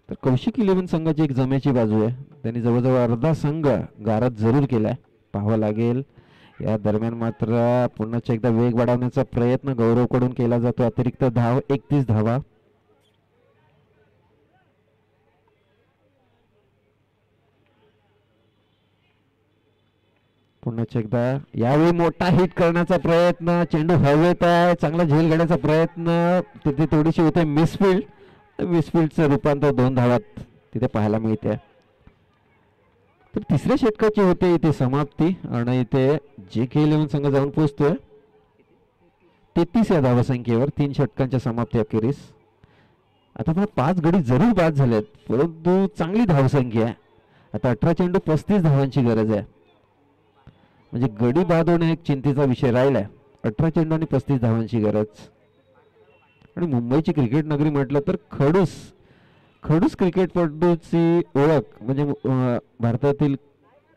तर कौशिक 11 संघाची एक जमेची बाजू आहे. त्यांनी जवळजवळ अर्धा संघ गारद जरूर केलाय. पाहावं लागेल. या दरम्यान मात्र पुन्हा एकदा वेग वाढवण्याचा प्रयत्न गौरवकडून केला जातो. अतिरिक्त धाव 31 धावा. पुन्हा एकदा यावेळी मोठा हिट करण्याचा प्रयत्न. चेंडू हवेत आहे. चांगला झेल घेण्याचा प्रयत्न तिथे थोडीशी होते मिसफिल्ड. मिसफिल्डचं रूपांतर 2 धावात तिथे पाहायला मिळते. तर तिसऱ्या षटकाची होते इथे समाप्ती आणि इथे जे के 11 संघ जाऊन पोहोचतोय 33 या धावसंख्येवर 3 षटकांच्या समाप्ती अखेरीस. आता पण 5 गडी जरूर बाद झालेत, परंतु चांगली धावसंख्या आहे. आता 18 चेंडू 35 धावांची गरज आहे. म्हणजे गडी बाद होणे एक चिंतेचा विषय राहिलाय. 18 चेंडू आणि 35 धावांची गरज. आणि मुंबईची क्रिकेट नगरी म्हटलं तर खडूस क्रिकेटपटूची ओळख म्हणजे भारतातील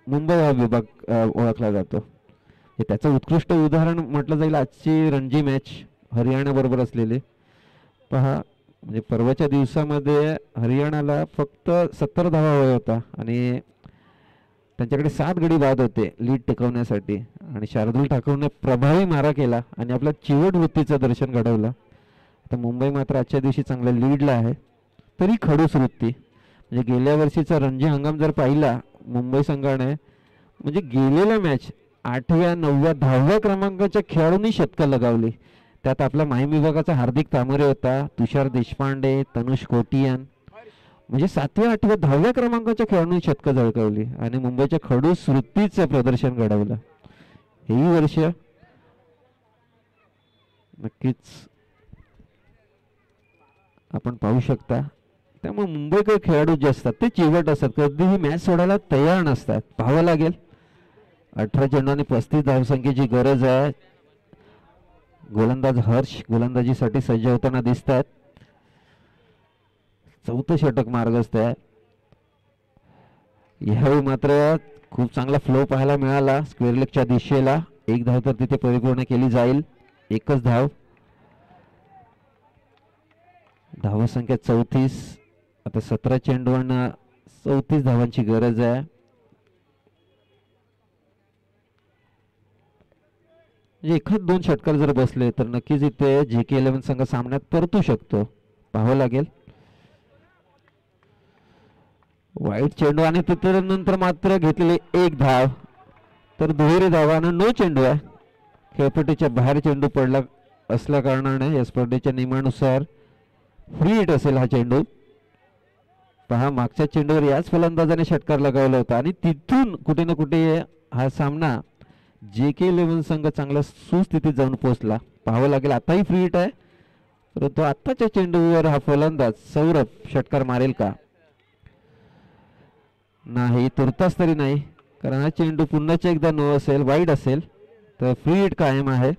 मुंबई हा विभाग ओळखला जातो. हे त्याचं उत्कृष्ट उदाहरण म्हटलं जाईल आजची रणजी मॅच हरियाणा बरोबर असलेली. पहा म्हणजे परवाच्या दिवसामध्ये हरियाणाला फक्त 70 धावा हव्या होता आणि त्यांच्याकडे 7 गडी बाद होते लीड टिकवण्यासाठी. आणि शार्दूल ठाकूरने प्रभावी मारा केला आणि आपल्या चिवट वृत्तीचं दर्शन घडवलं. आता मुंबई मात्र आजच्या दिवशी चांगल्या लीडला आहे. तरी खडूस वृत्ती म्हणजे गेल्या वर्षीचा रणजी हंगाम जर पाहिला मुंबई संघाने म्हणजे गेलेल्या मॅच 8व्या 9व्या 10व्या क्रमांकाच्या खेळाडूंनी शतकं लगावली. त्यात आपला माहीम विभागाचा हार्दिक तामरे होता, तुषार देशपांडे, तनुष कोटियान म्हणजे 7व्या 8व्या 10व्या क्रमांकाच्या खेळाडूंनी शतकं झळकावली आणि मुंबईच्या खडूस वृत्तीचं प्रदर्शन घडवलं. हेही वर्ष नक्कीच आपण पाहू शकता. त्यामुळे मुंबईकर खेळाडू जे असतात ते चिवट असतात, कधीही मॅच सोडायला तयार नसतात. पाहावं लागेल. 18 चेंडू आणि 35 धावसंख्येची गरज आहे. गोलंदाज हर्ष गोलंदाजीसाठी सज्ज होताना दिसत आहेत. 4थं षटक मार्गस्थ आहे. यावेळी मात्र खूप चांगला फ्लो पाहायला मिळाला स्क्वेअर लेगच्या दिशेला. 1 धाव तर तिथे परिपूर्ण केली जाईल. 1च धाव. धावसंख्या 34. आता 17 चेंडूंना 34 धावांची गरज आहे. म्हणजे एखाद 2 षटकार जर बसले तर नक्कीच इथे जे के 11 संघ सामन्यात परतू शकतो. पाहावं लागेल. वाईट चेंडू आणि नंतर मात्र घेतलेली 1 धाव तर दुहेरी धावा आणि 9 चेंडू आहे. खेळपट्टीच्या बाहेर चेंडू पडला असल्या कारणाने या स्पर्धेच्या नियमानुसार फ्री हिट असेल हा चेंडू. पहा मागच्या चेंडूवर याच फलंदाजाने षटकार लगावला होता आणि तिथून कुठे ना कुठे हा सामना जे के 11 संघ चांगला सुस्थितीत जाऊन पोहोचला. पाहावं लागेल. आताही फ्री हिट आहे, परंतु आत्ताच्या चेंडूवर हा फलंदाज सौरभ षटकार मारेल का? नाही, तुर्तास तरी नाही, कारण हा चेंडू पुन्हा एकदा नो असेल, वाईड असेल तर फ्री हिट कायम आहे.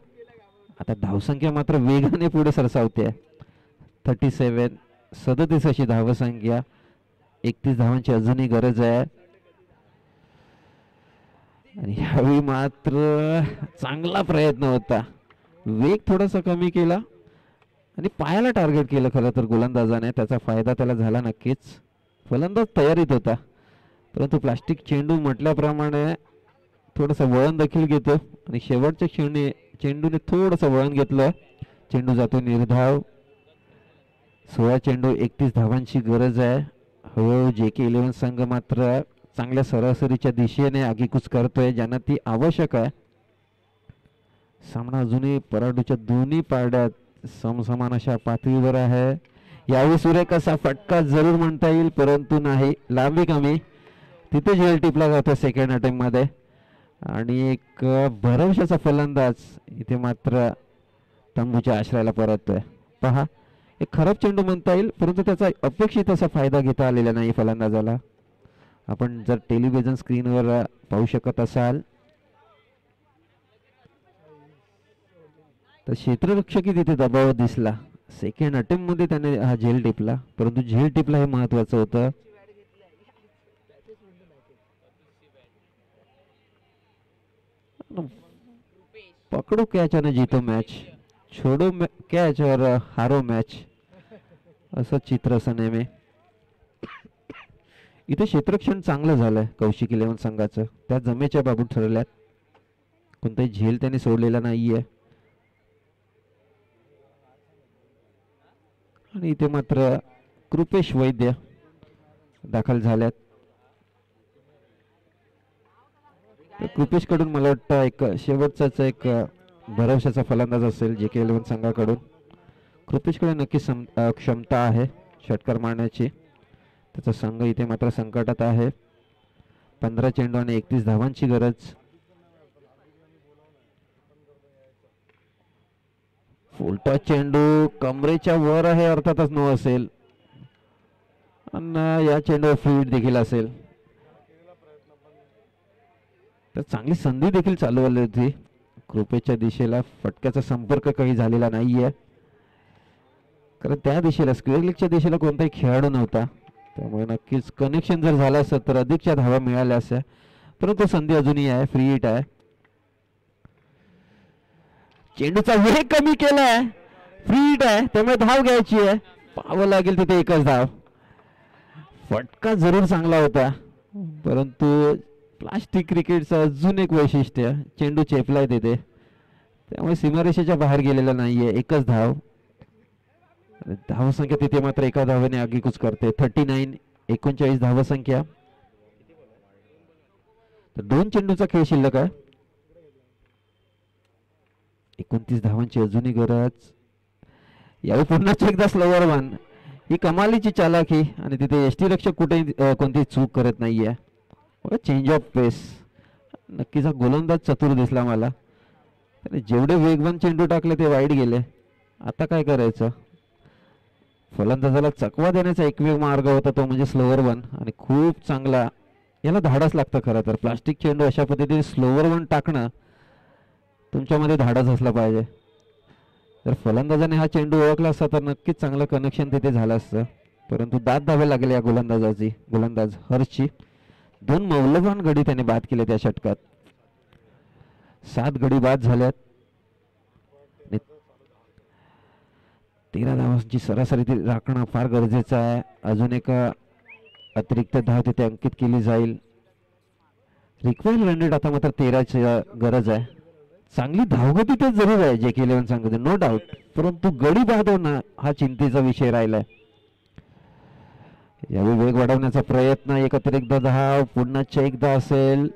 आता धावसंख्या मात्र वेगाने पुढे सरसावते. 37 अशी धावसंख्या. 31 धावांची अजूनही गरज आहे. आणि ह्यावेळी मात्र चांगला प्रयत्न होता. वेग थोडासा कमी केला आणि पायाला टार्गेट केलं खरं तर गोलंदाजाने, त्याचा फायदा त्याला झाला नक्कीच. फलंदाज तयारीत होता, परंतु प्लास्टिक चेंडू म्हटल्याप्रमाणे थोडंसं वळण देखील घेतो आणि शेवटच्या क्षणी चेंडूने थोडंसं वळण घेतलं. चेंडू जातो निर्धाव. 16 चेंडू 31 धावांची गरज आहे. हळूहळू JK11 संघ मात्र चांगल्या सरासरीच्या दिशेने आगीकूच करतोय, ज्यांना ती आवश्यक आहे. सामना अजूनही पराडूच्या दोन्ही पारड्यात समसमान अशा पातळीवर आहे. यावेळी सुरेख असा फटका जरूर म्हणता येईल, परंतु नाही, लांबी कमी. तिथे झेल टिपला जातो सेकंड अटेम्प्ट मध्ये आणि एक भरवशाचा फलंदाज इथे मात्र तंबूच्या आश्रयाला परततोय. पहा, एक खराब चेंडू म्हणता येईल, परंतु त्याचा अपेक्षित असा फायदा घेता आलेला नाही फलंदाजाला. आपण जर टेलिव्हिजन स्क्रीनवर पाहू शकत असाल तर क्षेत्ररक्षकही तिथे दबाव दिसला. सेकंड अटेम्प्ट मध्ये त्याने हा झेल टिपला, परंतु झेल टिपला हे महत्वाचं होतं. पकडो कॅच आणि जीतो मॅच, छोडो कॅच और हारो मॅच, असं चित्र असं नेहमी. इथे क्षेत्ररक्षण चांगलं झालंय कौशिक 11 संघाचं, त्या जमेच्या बाबू ठरल्यात. कोणताही झेल त्याने सोडलेला नाहीये आणि इथे मात्र कृपेश वैद्य दाखल झाल्यात. कृपेश कडून मला वाटतं एक शेवटचाच एक भरवशाचा फलंदाज असेल JK11 संघाकडून. कृपेशकडे नक्की क्षमता आहे षटकार मारण्याची. त्याचा संघ इथे मात्र संकटात आहे. 15 चेंडू आणि 31 धावांची गरज. फुलटा चेंडू कमरेच्या वर आहे, अर्थातच नो असेल आणि या चेंडूवर फ्री देखील असेल. तर चांगली संधी देखील चालू आली होती कृपेच्या दिशेला. फटक्याचा संपर्क काही झालेला नाहीये, कारण त्या दिशेला स्क्वेअर लेगच्या दिशेला कोणताही खेळाडू नव्हता, त्यामुळे नक्कीच कनेक्शन जर झालं असतं तर अधिकच्या धावा मिळाल्या असत्या, परंतु संधी अजूनही आहे. फ्री हिट आहे. चेंडूचा वेग कमी केलाय, फ्री हिट आहे, त्यामुळे धाव घ्यायची आहे. पाहावं लागेल तिथे एकच धाव. फटका जरूर चांगला होता, परंतु प्लास्टिक क्रिकेटचं अजून एक वैशिष्ट्य, चेंडू चेपलाय तिथे, त्यामुळे सीमारेषेच्या बाहेर गेलेला नाहीये. एकच धाव. धावसंख्या तिथे मात्र एका धावेने आगीकूच करते. 39 धावसंख्या. तर 2 चेंडूचा खेळ शिल्लक आहे. 29 धावांची अजूनही गरज. यावेळी पुन्हा एकदा स्लोवर वन, ही कमालीची चालाकी आणि तिथे यष्टीरक्षक कुठे कोणती चूक करत नाहीये. चेंज ऑफ पेस, नक्कीच हा गोलंदाज चतुर दिसला मला. त्याने जेवढे वेगवान चेंडू टाकले ते वाईट गेले. आता काय करायचं? फलंदाजाला चकवा देण्याचा एकमेव मार्ग होता तो म्हणजे स्लोवर वन, आणि खूप चांगला याला धाडस लागतं खरं तर. प्लास्टिक चेंडू अशा पद्धतीने स्लोवर वन टाकणं तुमच्यामध्ये धाडस असला पाहिजे. जर फलंदाजाने हा चेंडू ओळखला असता तर नक्कीच चांगलं कनेक्शन तिथे झालं असतं, परंतु दाद धावे लागले या गोलंदाज हर्षची. 2 मौल्यवान गडी त्याने बाद केले त्या षटकात. 7 गडी बाद झाल्यात. 13 धावांची सरासरी राखणं फार गरजेचं आहे. अजून एक अतिरिक्त धाव तिथे अंकित केली जाईल. रिक्वायर्ड रन रेट आता मात्र 13ची गरज आहे. चांगली धावगती ते जरूर आहे JK11 सांगते, नो डाऊट, परंतु गडी बाद होणं हा चिंतेचा विषय राहिलाय. यावेळी वेग वाढवण्याचा प्रयत्न, एक अतिरिक्त धाव, पुन्हा एकदा असेल.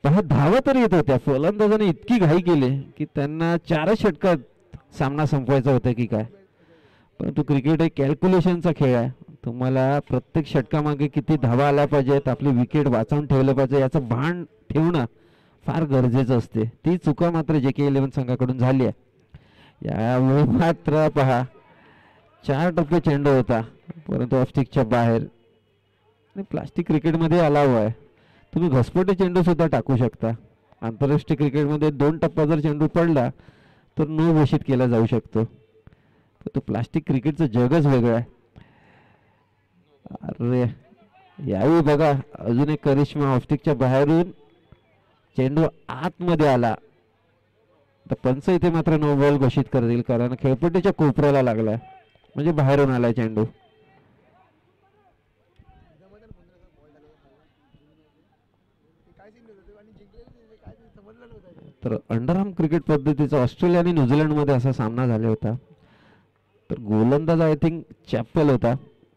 पहा, धावा तर येत होत्या. फलंदाजाने इतकी घाई केली की त्यांना 4 षटकात सामना संपवायचा होता की काय. परंतु क्रिकेट एक कॅल्क्युलेशनचा खेळ आहे. तुम्हाला प्रत्येक षटकामागे किती धावा आल्या पाहिजेत, आपली विकेट वाचवून ठेवलं पाहिजे, याचं भान ठेवणं फार गरजेचं असते. ती चुका मात्र JK11 संघाकडून झाली आहे. यावेळी मात्र पहा, 4 टप्पे चेंडू होता, परंतु ऑफस्टिकच्या बाहेर. आणि प्लास्टिक क्रिकेटमध्ये अलाव आहे, तुम्ही घसपटे चेंडू सुद्धा टाकू शकता. आंतरराष्ट्रीय क्रिकेटमध्ये 2 टप्पा जर चेंडू पडला तर नो घोषित केला जाऊ शकतो. तो प्लास्टिक क्रिकेटचं जगच वेगळं आहे. अरे यावेळी बघा, अजून एक करिश्मा, ऑफस्टिकच्या बाहेरून चेंडू आतमध्ये आला. तर पंच इथे मात्र नो बॉल घोषित करतील, कारण खेळपट्टीच्या कोपऱ्याला लागलाय, म्हणजे बाहेरून आलाय चेंडू. तर अंडरआर्म क्रिकेट पद्धतीचा ऑस्ट्रेलिया आणि न्यूझीलंड मध्ये असा सामना झाला होता. तर गोलंदाज आय थिंक चॅपेल होता,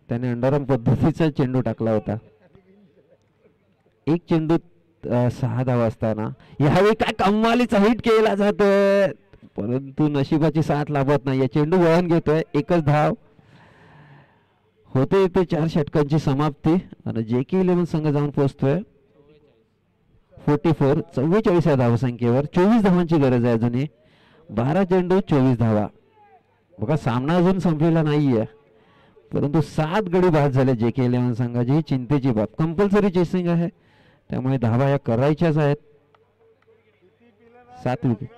त्याने अंडरआर्म पद्धतीचा चेंडू टाकला होता. एक चेंडू 6 धावा असताना यावेळी काय कमालीचा हिट केला जातोय, परंतु नशिबाची साथ लाभत नाही. चेंडू वळण घेतोय, एकच धाव होते. इथे 4 षटकांची समाप्ती आणि JK11 संघ जाऊन पोहोचतोय 44 या धावसंख्येवर. 24 धावांची गरज आहे अजूनही. 12 चेंडू 24 धावा. बघा सामना अजून संपलेला नाहीये, परंतु 7 गडी बाद झाले JK11 संघाची. ही चिंतेची बाब. कंपल्सरी चेसिंग आहे, त्यामुळे धावा या करायच्याच आहेत. 7 विकेट.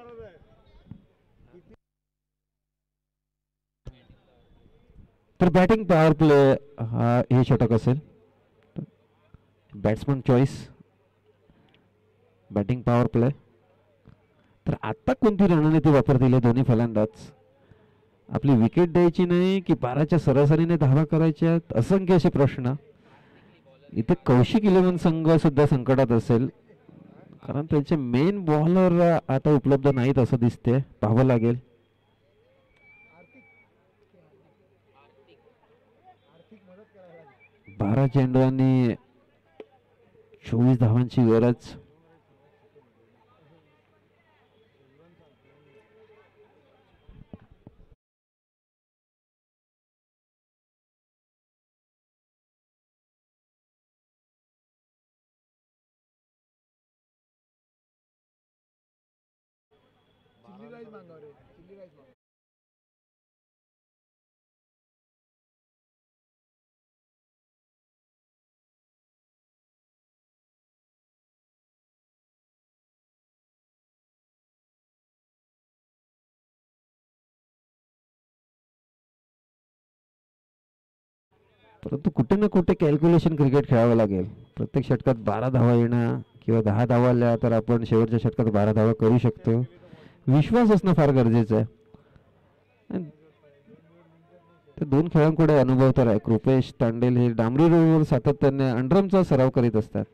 तर बॅटिंग पॉवर प्ले हा हे षटक असेल. Batsman choice, batting power play. तर आता कोणती रणनीती वापरतील दोन्ही फलंदाज? आपली विकेट द्यायची नाही की 12च्या सरासरीने धावा करायच्या? असंख्य असे प्रश्न. इथे कौशिक 11 संघ सुद्धा संकटात असेल, कारण त्यांचे मेन बॉलर आता उपलब्ध नाहीत असं दिसते. पाहावं लागेल. बारा चेंडू आणि 24 धावांची गरज. परंतु कुठे ना कुठे कॅल्क्युलेशन क्रिकेट खेळावं लागेल. प्रत्येक षटकात 12 धावा येणं किंवा 10 धावा आल्या तर आपण शेवटच्या षटकात 12 धावा करू शकतो. विश्वास असणं फार गरजेचं आहे. ते दोन खेळांकडे अनुभव तर आहे. कृपेश तांडेल हे डांबरी रोडवर सातत्याने अंडरआर्मचा सराव करीत असतात.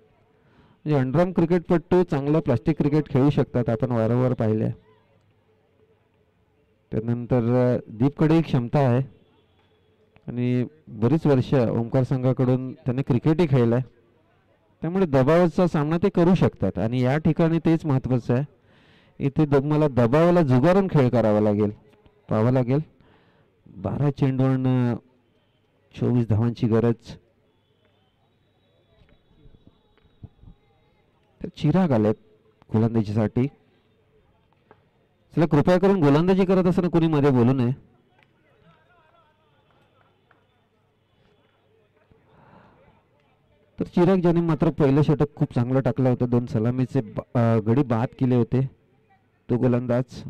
म्हणजे अंडरआर्म क्रिकेटपटू चांगलं प्लास्टिक क्रिकेट खेळू शकतात, आपण वारंवार पाहिले. त्यानंतर दीपकडे क्षमता आहे आणि बरीच वर्ष ओंकार संघाकडून त्याने क्रिकेटही खेळलाय, त्यामुळे दबावाचा सामना ते करू शकतात. आणि या ठिकाणी तेच महत्त्वाचं आहे. इथे मला दबावाला जुगारून खेळ करावा लागेल, पाहावं लागेल. 12 चेंडूंवर 24 धावांची गरज. तर चिराग आलेत गोलंदाजीसाठी. चला कृपया करून गोलंदाजी करत असताना कोणी मध्ये बोलू नये. तर चिराग ज्याने मात्र पहिलं षटक खूप चांगलं टाकलं होतं, 2 सलामीचे गडी बाद केले होते, तो गोलंदाज.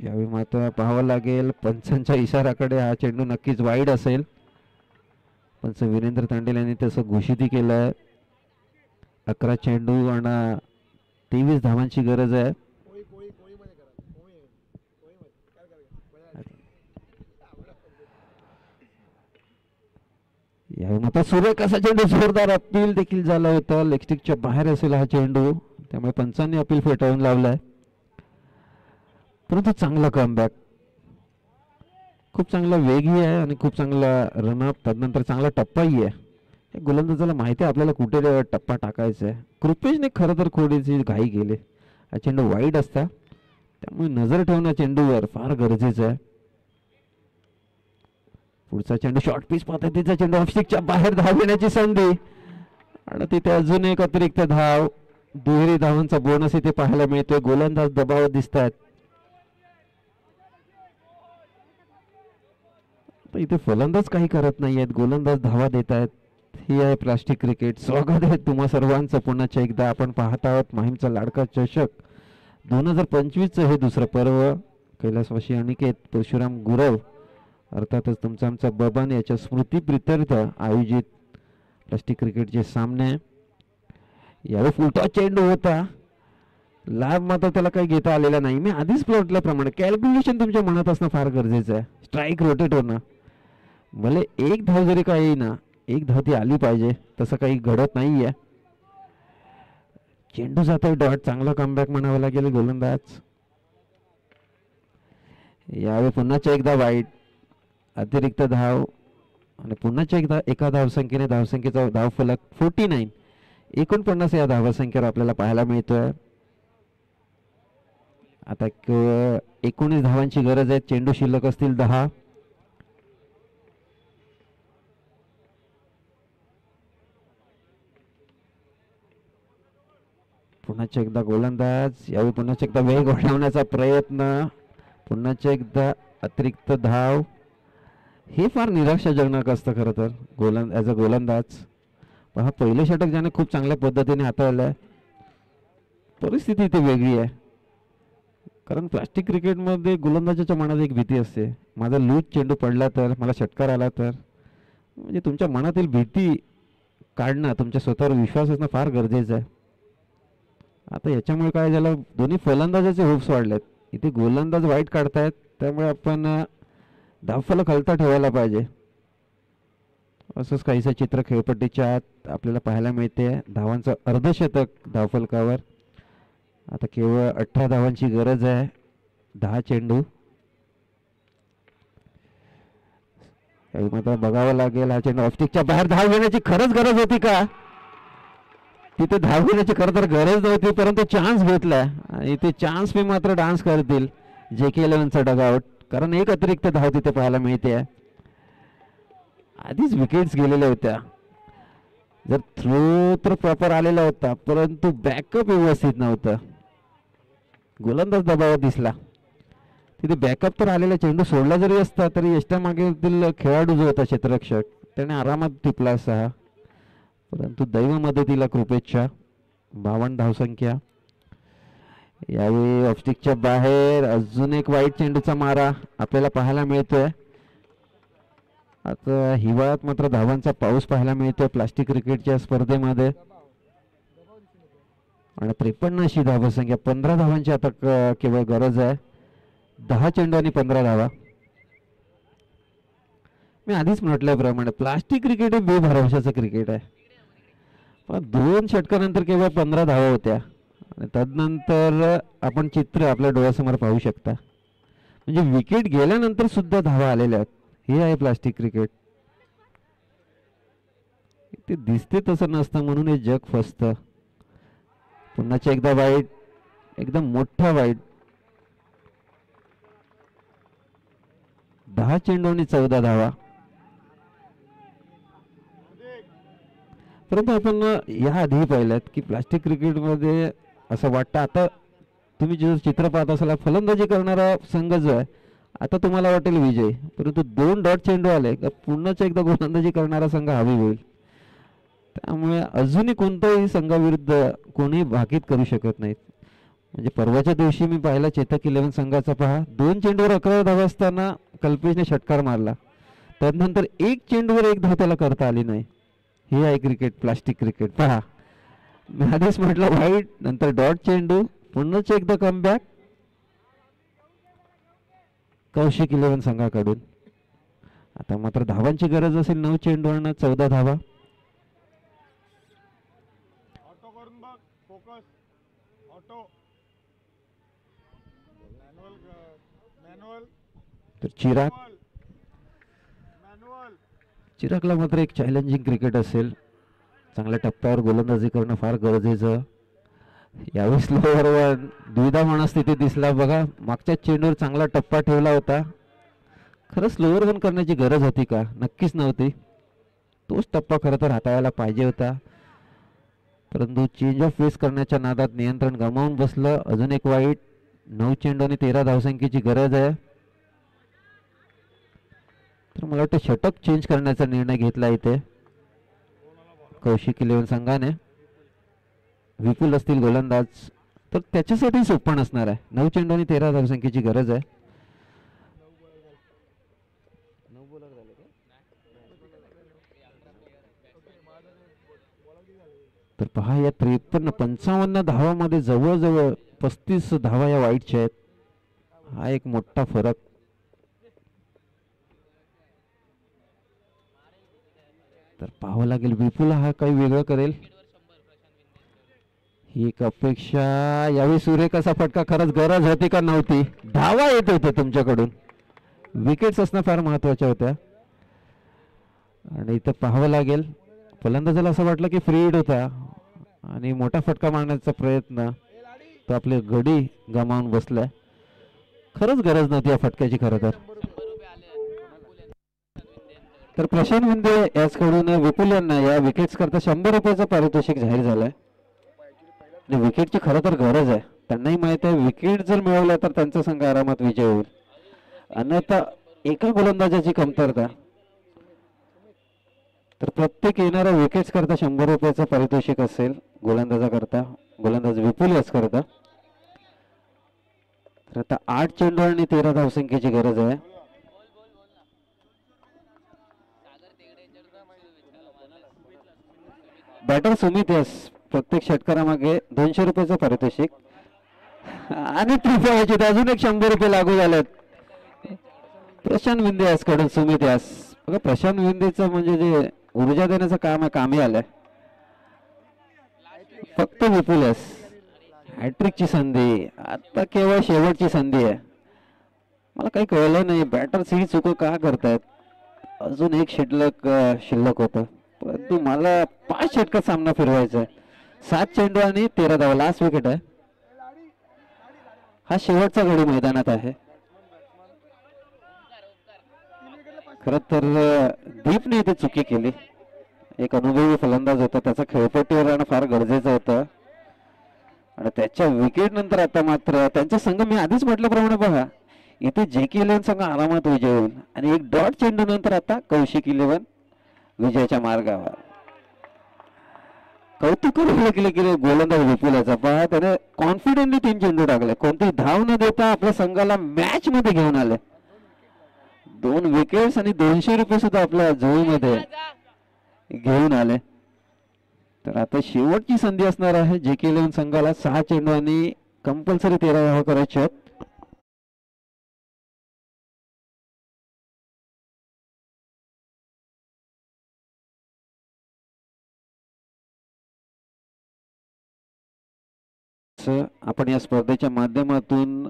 यावेळी मात्र पाहावं लागेल. पंचांच्या इशाराकडे हा चेंडू नक्कीच वाईड असेल. पंच वीरेंद्र तांडेल यांनी तसं घोषितही केलंय. 11 चेंडू आणि 23 धावांची गरज आहे. यावेळी मात्र सुरेख असा चेंडू, जोरदार अपील देखील झाला होता. लेगस्टिकच्या बाहेर असेल हा चेंडू, त्यामुळे पंचांनी अपील फेटाळून लावलाय. परंतु चांगला कमबॅक, खूप चांगला वेगही आहे आणि खूप चांगला रनअप, त्यानंतर चांगला टप्पाही आहे. गोलंदाजाला माहिती आहे आपल्याला कुठे टप्पा टाकायचा आहे. कृपेशने खरं तर थोडीशी घाई केली. हा चेंडू वाईड असता, त्यामुळे नजर ठेवणं चेंडूवर फार गरजेचं आहे. पुढचा चेंडू शॉर्ट पिच पद्धतीचा चेंडू, ऑफस्टिकच्या बाहेर धाव घेण्याची संधी आणि तिथे अजून एक अतिरिक्त धाव. दुहेरी धावांचा बोनस इथे पाहायला मिळतोय. गोलंदाज दबावात दिसत आहेत. इथे फलंदाज काही करत नाहीयेत, गोलंदाज धावा देत आहेत. ही आहे प्लास्टिक क्रिकेट. स्वागत आहे तुम्हा सर्वांचं पुन्हा एकदा. आपण पाहत आहोत माहीमचा लाडका चषक 2025चं हे दुसरं पर्व. कैलासवासी अनिकेत परशुराम गुरव अर्थातच तुमचा आमचा बबन याच्या स्मृती प्रित्यर्थ आयोजित प्लास्टिक क्रिकेटचे सामने. यावेळी फुलटॉस चेंडू होता, लाभ मात्र त्याला काही घेता आलेला नाही. मी आधीच म्हटल्याप्रमाणे कॅल्क्युलेशन तुमच्या मनात असणं फार गरजेचं आहे. स्ट्राईक रोटेट होणं, भले एक धाव जरी काही येईना, एक धाव ती आली पाहिजे, तसं काही घडत नाही आहे. चेंडू जातोय डॉट, चांगला कमबॅक म्हणावं लागेल गोलंदाज. यावेळी पुन्हा एकदा वाईट, अतिरिक्त धाव आणि पुन्हा एकदा एका धावसंख्येने धावसंख्येचा धावफलक 49 49 या धावसंख्येवर आपल्याला पाहायला मिळतोय. आता 19 धावांची गरज आहे. चेंडू शिल्लक असतील 10. पुन्हा एकदा गोलंदाज, यावेळी पुन्हा एकदा वेग वाढवण्याचा प्रयत्न, पुन्हा एकदा अतिरिक्त धाव. हे फार निराशाजनक असतं खरं तर ॲज अ गोलंदाज. पहा पहिलं षटक ज्याने खूप चांगल्या पद्धतीने हाताळलंय, परिस्थिती इथे वेगळी आहे. कारण प्लास्टिक क्रिकेटमध्ये गोलंदाजाच्या मनात एक भीती असते, माझा लूज चेंडू पडला तर, मला षटकार आला तर. म्हणजे तुमच्या मनातील भीती काढणं, तुमच्या स्वतःवर विश्वास असणं फार गरजेचं आहे. आता याच्यामुळे काय झालं, दोन्ही फलंदाजाचे होप्स वाढलेत. इथे गोलंदाज वाईट काढतायत, त्यामुळे आपण धावफलक हलता ठेवायला पाहिजे. असंच काहीसं चित्र खेळपट्टीच्या आत आपल्याला पाहायला मिळते. धावांचं अर्धशतक धावफलकावर. आता केवळ 18 धावांची गरज आहे. 10 चेंडू. मात्र बघावं लागेल, हा चेंडू ऑफस्टिकच्या बाहेर. धाव घेण्याची खरंच गरज होती का? तिथे धाव घेण्याची खरं तर गरज नव्हती, परंतु चान्स घेतलाय आणि ते चान्स मी मात्र डान्स करतील JK11चा डगआउट. कारण एक अतिरिक्त धाव तिथे पाहायला मिळते. आधीच विकेट्स गेलेल्या होत्या. जर थ्रो तर प्रॉपर आलेला होता, परंतु बॅकअप व्यवस्थित नव्हतं. गोलंदाज दबावात दिसला. तिथे बॅकअप तर आलेला, चेंडू सोडला जरी असता तरी यष्टा मागील खेळाडू जो होता क्षेत्ररक्षक, त्याने आरामात टिपला असा. परंतु दैव मदतीला कृपेच्छा. 52 धावसंख्या. यावेळी ऑफस्टिकच्या बाहेर अजून एक वाईट चेंडूचा मारा आपल्याला पाहायला मिळतोय. आता हिवाळ्यात मात्र धावांचा पाऊस पाहायला मिळतोय प्लास्टिक क्रिकेटच्या स्पर्धेमध्ये. आणि 53 अशी धावसंख्या. 15 धावांची आता केवळ गरज आहे. 10 चेंडू आणि 15 धावा. मी आधीच म्हटल्याप्रमाणे प्लास्टिक क्रिकेट हे बेभरवशाचं क्रिकेट आहे. पण 2 षटकानंतर केवळ 15 धावा होत्या आणि तदनंतर आपण चित्र आपल्या डोळ्यासमोर पाहू शकता. म्हणजे विकेट गेल्यानंतर सुद्धा धावा आलेल्या आहेत. हे आहे प्लास्टिक क्रिकेट. ते दिसते तसं नसतं, म्हणून हे जग फसतं. पुन्हा एकदा वाईट, एकदम मोठा वाईट. 10 चेंडू आणि 14 धावा. परंतु आपण या आधी पाहिल्यात की प्लास्टिक क्रिकेटमध्ये असं वाटतं, आता तुम्ही जे चित्र पाहत असाल, फलंदाजी करणारा संघ जो आहे आता तुम्हाला वाटेल विजय, परंतु 2 डॉट चेंडू आले का पुन्हाच एकदा गोलंदाजी करणारा संघ हवी होईल. त्यामुळे अजूनही कोणत्याही संघाविरुद्ध कोणी भाकीत करू शकत नाहीत. म्हणजे परवाच्या दिवशी मी पाहिला चेतक 11 संघाचा, पहा 2 चेंडूवर 11 धावा असताना कल्पेशने षटकार मारला. त्यानंतर 1 चेंडूवर 1 धाव त्याला करता आली नाही. हे आहे क्रिकेट, प्लास्टिक क्रिकेट. पहा मी आधीच म्हटलं वाईट, नंतर डॉट चेंडू, पुन्हा एकदा कमबॅक कौशिक 11 संघाकडून. आता मात्र धावांची गरज असेल. 9 चेंडू आणि 14 धावा. तर चिरागला मात्र एक चॅलेंजिंग क्रिकेट असेल. चांगल्या टप्प्यावर गोलंदाजी करणं फार गरजेचं. यावेळी स्लोअरवर द्विधा मनस्थिती दिसला बघा. मागच्या चेंडूवर चांगला टप्पा ठेवला होता. खरं स्लोअर रन करण्याची गरज होती का? नक्कीच नव्हती. तोच टप्पा खरं तर हाताळायला पाहिजे होता, परंतु चेंज ऑफ पेस करण्याच्या नादात नियंत्रण गमावून बसलं. अजून एक वाईट. 9 चेंडू आणि 13 धावसंख्येची गरज आहे. तर मला वाटतं षटक चेंज करण्याचा निर्णय घेतला इथे कौशिक 11 संघाने. विपुल असतील गोलंदाज, तर त्याच्यासाठी सोपं असणार आहे. 9 चेंडू आणि 13 धावसंख्येची गरज आहे. तर पहा या 53-55 धावांमध्ये जवळजवळ 35 धावा या वाईटच्या आहेत. हा एक मोठा फरक. तर पाहावं लागेल विपुल हा काही वेगळं करेल ही एक अपेक्षा. यावेळी सूर्यकाचा फटका खरंच गरज होती का नव्हती. धावा येत होते तुमच्याकडून. विकेट्स असणं फार महत्वाच्या होत्या. आणि इथं पाहावं लागेल फलंदाजाला असं वाटलं की फ्री हिट होता आणि मोठा फटका मारण्याचा प्रयत्न तो आपले गडी गमावून बसलाय. खरंच गरज नव्हती या फटक्याची खरं तर प्रशांत विंदे याचकडून विपुल यांना या विकेट्स करता 100 रुपयाचं पारितोषिक जाहीर झालंय. आणि विकेटची खरं तर गरज आहे. त्यांनाही माहित आहे विकेट जर मिळवला तर त्यांचा संघ आरामात विजय होईल. अन्यथा एका गोलंदाजाची कमतरता. तर प्रत्येक येणाऱ्या विकेट्स करता 100 रुपयाचं पारितोषिक असेल गोलंदाजाकरता. गोलंदाज विपुल याच करता. तर आता 8 चेंडू आणि 13 धावसंख्येची गरज आहे. बॅटर सुमित यस प्रत्येक षटकारामागे 200 रुपयाचं पारितोषिक आणि त्रिफळाचे अजून एक 100 रुपये लागू झालेत. प्रशांत विंदे यास कडून सुमित यास. बघा प्रशांत विंदेचं म्हणजे जे ऊर्जा देण्याचं काम आहे कामी आलंय. फक्त विपुल यास हॅट्रिकची संधी आता केवळ शेवटची संधी आहे. मला काही कळलं नाही बॅटर्स ही चुक का करतायत. अजून एक शिल्लक होतं परंतु मला 5 षटकात सामना फिरवायचा आहे. 7 चेंडू आणि 13 धावा लास्ट विकेट आहे. हा शेवटचा गडी मैदानात आहे. खरं तर दीपने इथे चुकी केली. एक अनुभवी फलंदाज होता त्याचा खेळपट्टीवर राहणं फार गरजेचं होतं आणि त्याच्या विकेट नंतर आता मात्र त्यांचा संघ मी आधीच म्हटल्याप्रमाणे बघा इथे JK 11 संघ आरामात विजय होईल आणि एक डॉट चेंडू नंतर आता कौशिक 11 विजयाच्या मार्गावर. कौतुक करू केले गोलंदाज विपुलाचा. पहा त्याने कॉन्फिडेंटली 3 चेंडू टाकले. कोणती धाव न देता आपल्या संघाला मॅच मध्ये घेऊन आले. 2 विकेट्स आणि 200 रुपये सुद्धा आपल्या जोडीमध्ये घेऊन आले. तर आता शेवटची संधी असणार आहे JK 11 संघाला. 6 चेंडू आणि कंपल्सरी 13 धावा करायच्या आहेत. आपण या स्पर्धेच्या माध्यमातून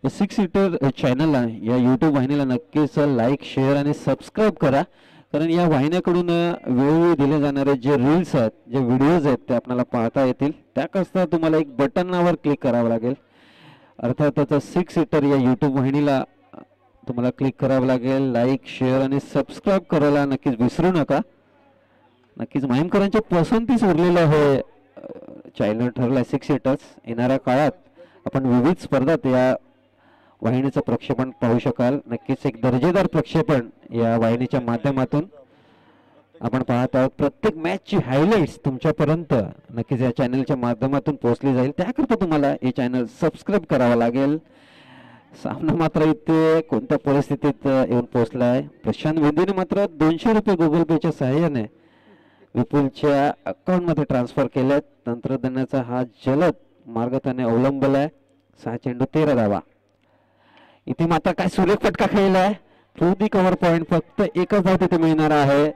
6 सीटर चॅनल आहे या YouTube वाहिनीला नक्कीच लाईक शेअर आणि सबस्क्राईब करा. कारण या वाहिन्याकडून वेळोवेळी दिले जाणारे जे रील्स आहेत जे व्हिडिओज आहेत ते आपल्याला पाहता येतील. त्याकरता तुम्हाला एक बटनावर क्लिक करावं लागेल. अर्थातच 6 सीटर या YouTube वाहिनीला तुम्हाला क्लिक करावं लागेल. लाईक शेअर आणि सबस्क्राईब करायला नक्कीच विसरू नका. नक्कीच माहीमकरांच्या पसंतीस उरलेलं हे चॅनल ठरलाय 6 सीटर्स. येणाऱ्या काळात आपण विविध स्पर्धात या वाहिनीचं प्रक्षेपण पाहू शकाल. नक्कीच एक दर्जेदार प्रक्षेपण या वाहिनीच्या माध्यमातून आपण पाहत आहोत. प्रत्येक मॅचची हायलाइट्स तुमच्यापर्यंत नक्कीच या चॅनलच्या माध्यमातून पोहोचली जाईल. त्याकरता तुम्हाला हे चॅनल सबस्क्राईब करावं लागेल. सामना मात्र इथे कोणत्या परिस्थितीत येऊन पोहोचलाय. प्रशांत विंदेने मात्र 200 रुपये गुगल पेच्या सहाय्याने विपुलच्या अकाउंटमध्ये ट्रान्सफर केलेत. तंत्रज्ञानाचा हा जलद मार्ग त्याने अवलंबलाय. 6 चेंडू 13 धावा. इथे मात्र काय सुरेख फटका खेळलाय. थ्रू दी कव्हर पॉइंट फक्त एकच धाव तिथे मिळणार आहे.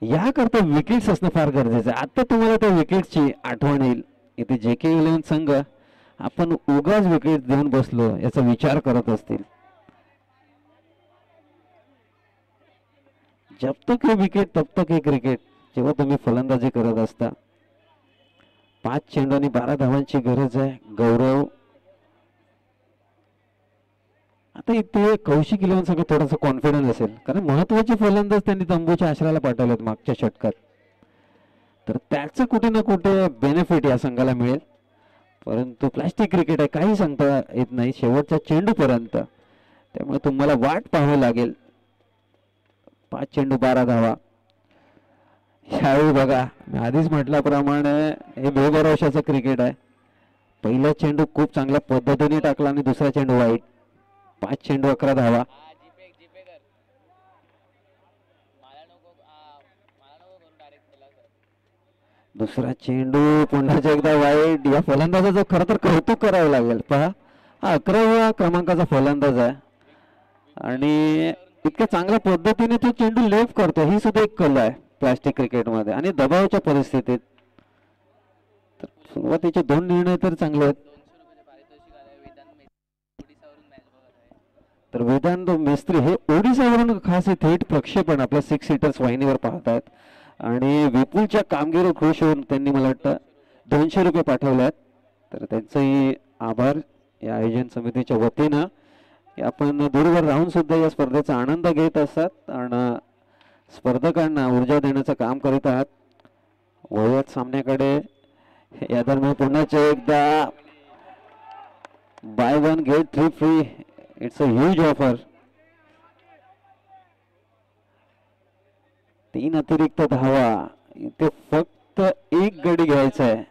याकरता विकेट्स असणं फार गरजेचं आहे. आता तुम्हाला त्या विकेटची आठवण येईल. इथे JK 11 संघ आपण उगाच विकेट देऊन बसलो याचा विचार करत असतील. जब तक हे विकेट तब तक हे क्रिकेट. जेव्हा तुम्ही फलंदाजी करत असता 5 चेंडू आणि 12 धावांची गरज आहे. गौरव आता इथे कौशिक 11 संघ थोडासा कॉन्फिडन्स असेल कारण महत्वाचे फलंदाज त्यांनी तंबूच्या आश्रयाला पाठवलेत मागच्या षटकात. तर त्याचं कुठे ना कुठे बेनिफिट या संघाला मिळेल. परंतु प्लास्टिक क्रिकेट आहे काही सांगता येत नाही शेवटच्या चेंडूपर्यंत. त्यामुळे तुम्हाला वाट पाहावी लागेल. 5 चेंडू 12 धावा. यावेळी बघा मी आधीच म्हटल्याप्रमाणे हे बेभरवशाचं क्रिकेट आहे. पहिला चेंडू खूप चांगल्या पद्धतीने टाकला आणि दुसरा चेंडू वाईट. 5 चेंडू 11 धावा. दुसरा चेंडू पुन्हा एकदा वाईट. या फलंदाजाचं खरं तर कौतुक करावं लागेल. पहा, हा 11व्या क्रमांकाचा फलंदाज आहे आणि इतक्या चांगल्या पद्धतीने तो चेंडू लेफ्ट करतो. ही सुद्धा एक कला आहे प्लास्टिक क्रिकेटमध्ये आणि दबावाच्या परिस्थितीत. तर सुरुवातीचे 2 निर्णय तर चांगले आहेत. तर वेदांत मिस्त्री हे ओडिसावरून खास हे थेट प्रक्षेपण आपल्या 6 सीटर्स वाहिनीवर पाहतात आणि विपुलच्या कामगिरीवर खुश होऊन त्यांनी मला वाटतं 200 रुपये पाठवले आहेत. तर त्यांचंही आभार या आयोजन समितीच्या वतीनं. आपण दूरवर राहून सुद्धा या स्पर्धेचा आनंद घेत असतात आणि स्पर्धकांना ऊर्जा देण्याचं काम करीत आहात. वळूयात सामन्याकडे. या दरम्यान पुन्हा एकदा buy 1 get 3 free. It's a huge offer. 3 अतिरिक्त धावा. इथे फक्त 1 गडी घ्यायचा आहे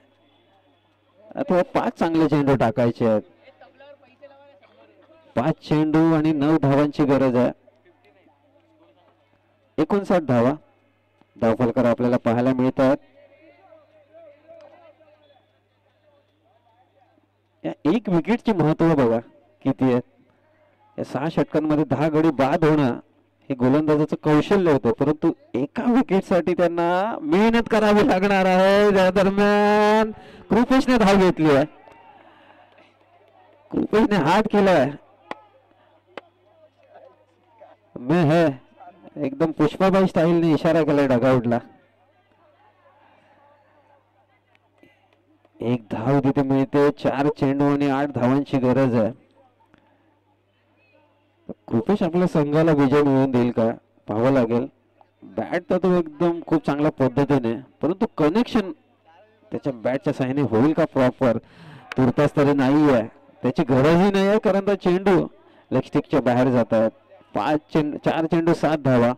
अथवा 5 चांगले चेंडू टाकायचे आहेत. 5 चेंडू आणि 9 धावांची गरज आहे. 59 धावा धावफलकार आपल्याला पाहायला मिळतात. या 1 विकेटचे महत्व बघा किती आहे. या 6 षटकांमध्ये 10 गडी बाद होणं हे गोलंदाजाचं कौशल्य होतं, परंतु एका विकेटसाठी त्यांना मेहनत करावी लागणार आहे. त्या दरम्यान कृपेशने धाव घेतली आहे. कृपेशने हात केलाय. मैं है एकदम पुष्पाबाई स्टाईलने इशारा केलाय डगआउटला. 1 धाव तिथे मिळते. 4 चेंडू आणि 8 धावांची गरज आहे. कृपेश आपल्या संघाला विजय मिळवून देईल का पाहावं लागेल. बॅट तर तो एकदम खूप चांगल्या पद्धतीने, परंतु कनेक्शन त्याच्या बॅटच्या साहाय्याने होईल का प्रॉपर तुर्तास तरी नाही आहे. त्याची गरजही नाही आहे कारण तो चेंडू लेग स्टिकच्या बाहेर जात आहेत. 4 चेंडू 7 धावा.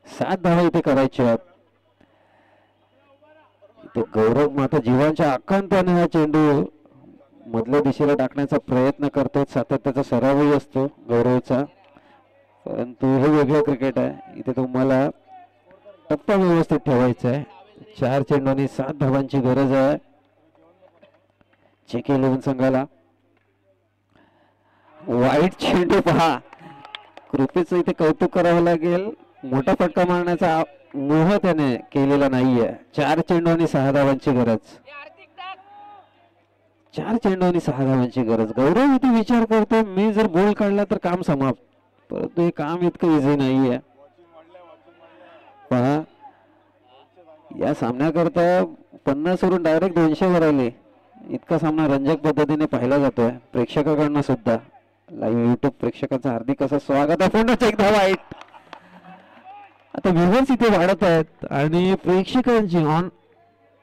7 धावा इथे करायच्या आहेत. इथे गौरव माता जीवांच्या आकांताने हा चेंडू मधल्या दिशेला टाकण्याचा प्रयत्न करतो. सातत्याचा सरावही असतो गौरवचा, परंतु हे वेगळं क्रिकेट आहे. इथे तुम्हाला टप्पा व्यवस्थित ठेवायचा आहे. 4 चेंडू आणि 7 धावांची गरज आहे चेक 11 संघाला. वाईट चेंडू पहा. कृपेचं इथे कौतुक करावं लागेल. मोठा फटका मारण्याचा मोह त्याने केलेला नाहीये. 4 चेंडू आणि 6 धावांची गरज. 4 चेंडू आणि 6 धावांची गरज. गौरव इथे विचार करतो मी जर बॉल काढला तर काम समाप्त, परंतु हे काम इतकं इझी नाहीये. पहा, या सामन्याकरता 50 वरून डायरेक्ट 200 वर आले. इतका सामना रंजक पद्धतीने पाहिला जातोय प्रेक्षकांकडून सुद्धा. लाईव्ह युट्यूब प्रेक्षकांचं हार्दिक असं स्वागत आहे. पुन्हा एक धावा वाईट. आता व्ह्यूअर्स इथे वाढत आहेत आणि प्रेक्षकांची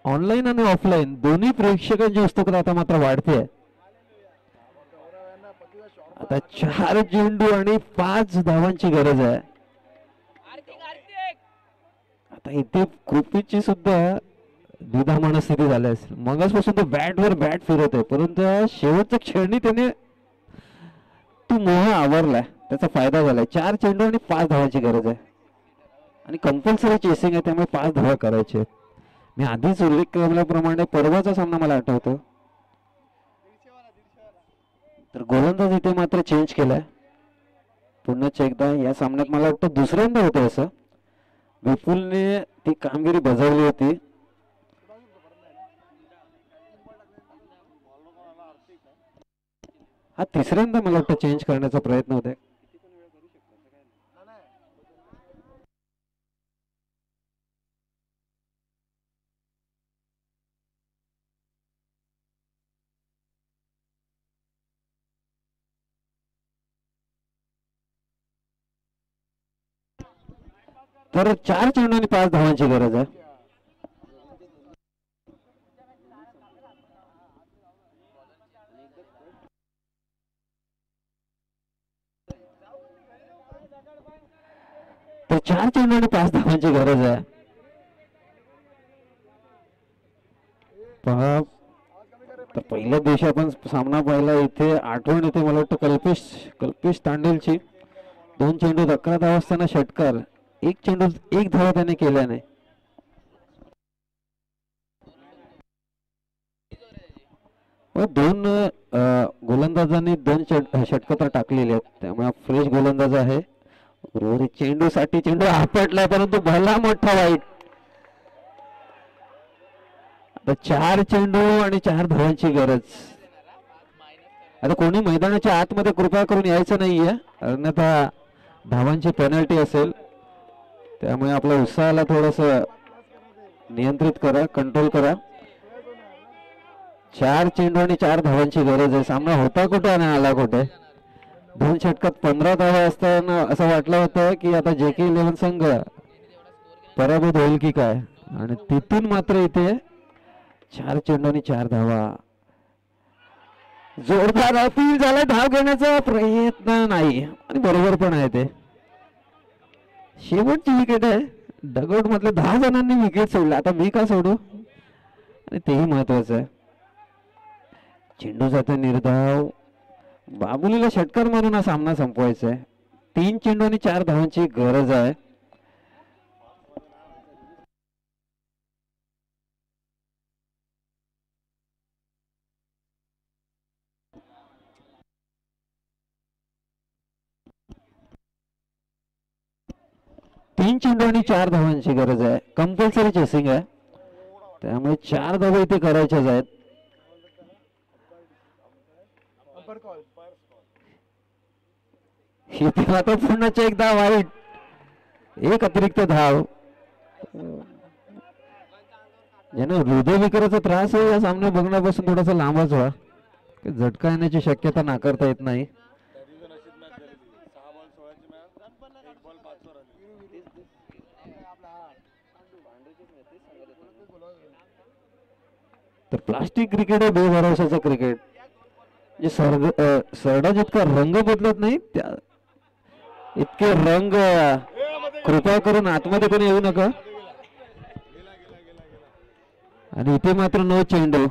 ऑनलाईन आणि ऑफलाईन दोन्ही प्रेक्षकांची उत्सुकता आता मात्र वाढते. आता 4 चेंडू आणि 5 धावांची गरज आहे. आता इथे कृपेची सुद्धा द्विधा मनस्थिती झाली असेल. मगासपासून तो बॅटवर बॅट फिरत आहे, परंतु शेवटच्या क्षणी त्याने तो मोह आवरलाय. त्याचा फायदा झालाय. 4 चेंडू आणि 5 धावांची गरज आहे आणि कंपल्सरी चेसिंग आहे, त्यामुळे 5 धावा करायचे. मी आधीच उल्लेख केल्याप्रमाणे परवाचा सामना मला आठवतो. तर गोलंदाज इथे मात्र चेंज केलाय. पुन्हा एकदा या सामन्यात मला वाटतं दुसऱ्यांदा होतं असं. विपुलने ती कामगिरी बजावली होती. हा तिसऱ्यांदा मला वाटतं चेंज करण्याचा प्रयत्न होतोय. तर 4 चेंडू आणि 5 धावांची गरज आहे. तर 4 चेंडू आणि 5 धावांची गरज आहे. पहा, तर पहिल्या दिवशी आपण सामना पाहिला. इथे आठवण येते मला वाटतं कल्पेश तांडेलची. 2 चेंडू 11 धावा असताना षटकार. 1 चेंडू 1 धावा त्याने केल्या नाही. दोन गोलंदाजांनी दोन षटकं तर टाकलेली आहेत, त्यामुळे फ्रेश गोलंदाज आहे. उर्वरित चेंडूसाठी चेंडू आपटलाय, परंतु भला मोठा वाईट. आता 4 चेंडू आणि 4 धावांची गरज. आता कोणी मैदानाच्या आतमध्ये कृपा करून यायचं नाहीये, अन्यथा धावांची पेनल्टी असेल. त्यामुळे आपल्या उत्साहाला थोडस नियंत्रित करा, कंट्रोल करा. 4 चेंडू आणि 4 धावांची गरज आहे. सामना होता कुठे आणि आला कुठे. 2 षटकात 15 धावा असताना असं वाटलं होतं की आता JK11 संघ पराभूत होईल की काय, आणि तिथून मात्र इथे 4 चेंडू आणि 4 धावा. जोरदार अपील झाला, धाव घेण्याचा प्रयत्न नाही आणि बरोबर पण आहे. ते शेवटची विकेट आहे. डगआउट मधले 10 जणांनी विकेट सोडला, आता मी का सोडू, आणि तेही महत्वाचं आहे. चेंडू जातो निर्धाव. बाबुलीला षटकार मारून हा सामना संपवायचा आहे. 3 चेंडू आणि 4 धावांची गरज आहे. तीन चेंडू आणि 4 धावांची गरज आहे. कंपल्सरी चेसिंग आहे, त्यामुळे 4 धावा इथे करायच्याच आहेत. इथे आता पुन्हा एकदा वाईट. 1 अतिरिक्त धाव. ज्यांना हृदयविकाराचा त्रास आहे या सामना बघण्यापासून थोडासा लांबच व्हा. झटका येण्याची शक्यता नाकारता येत नाही. तर प्लास्टिक क्रिकेट आहे बेभरवशाचं क्रिकेट. जे सरडा जितका रंग बदलत नाही त्या इतके रंग कृपा करून आतमध्ये कोणी येऊ नका. आणि इथे मात्र 9 चेंडू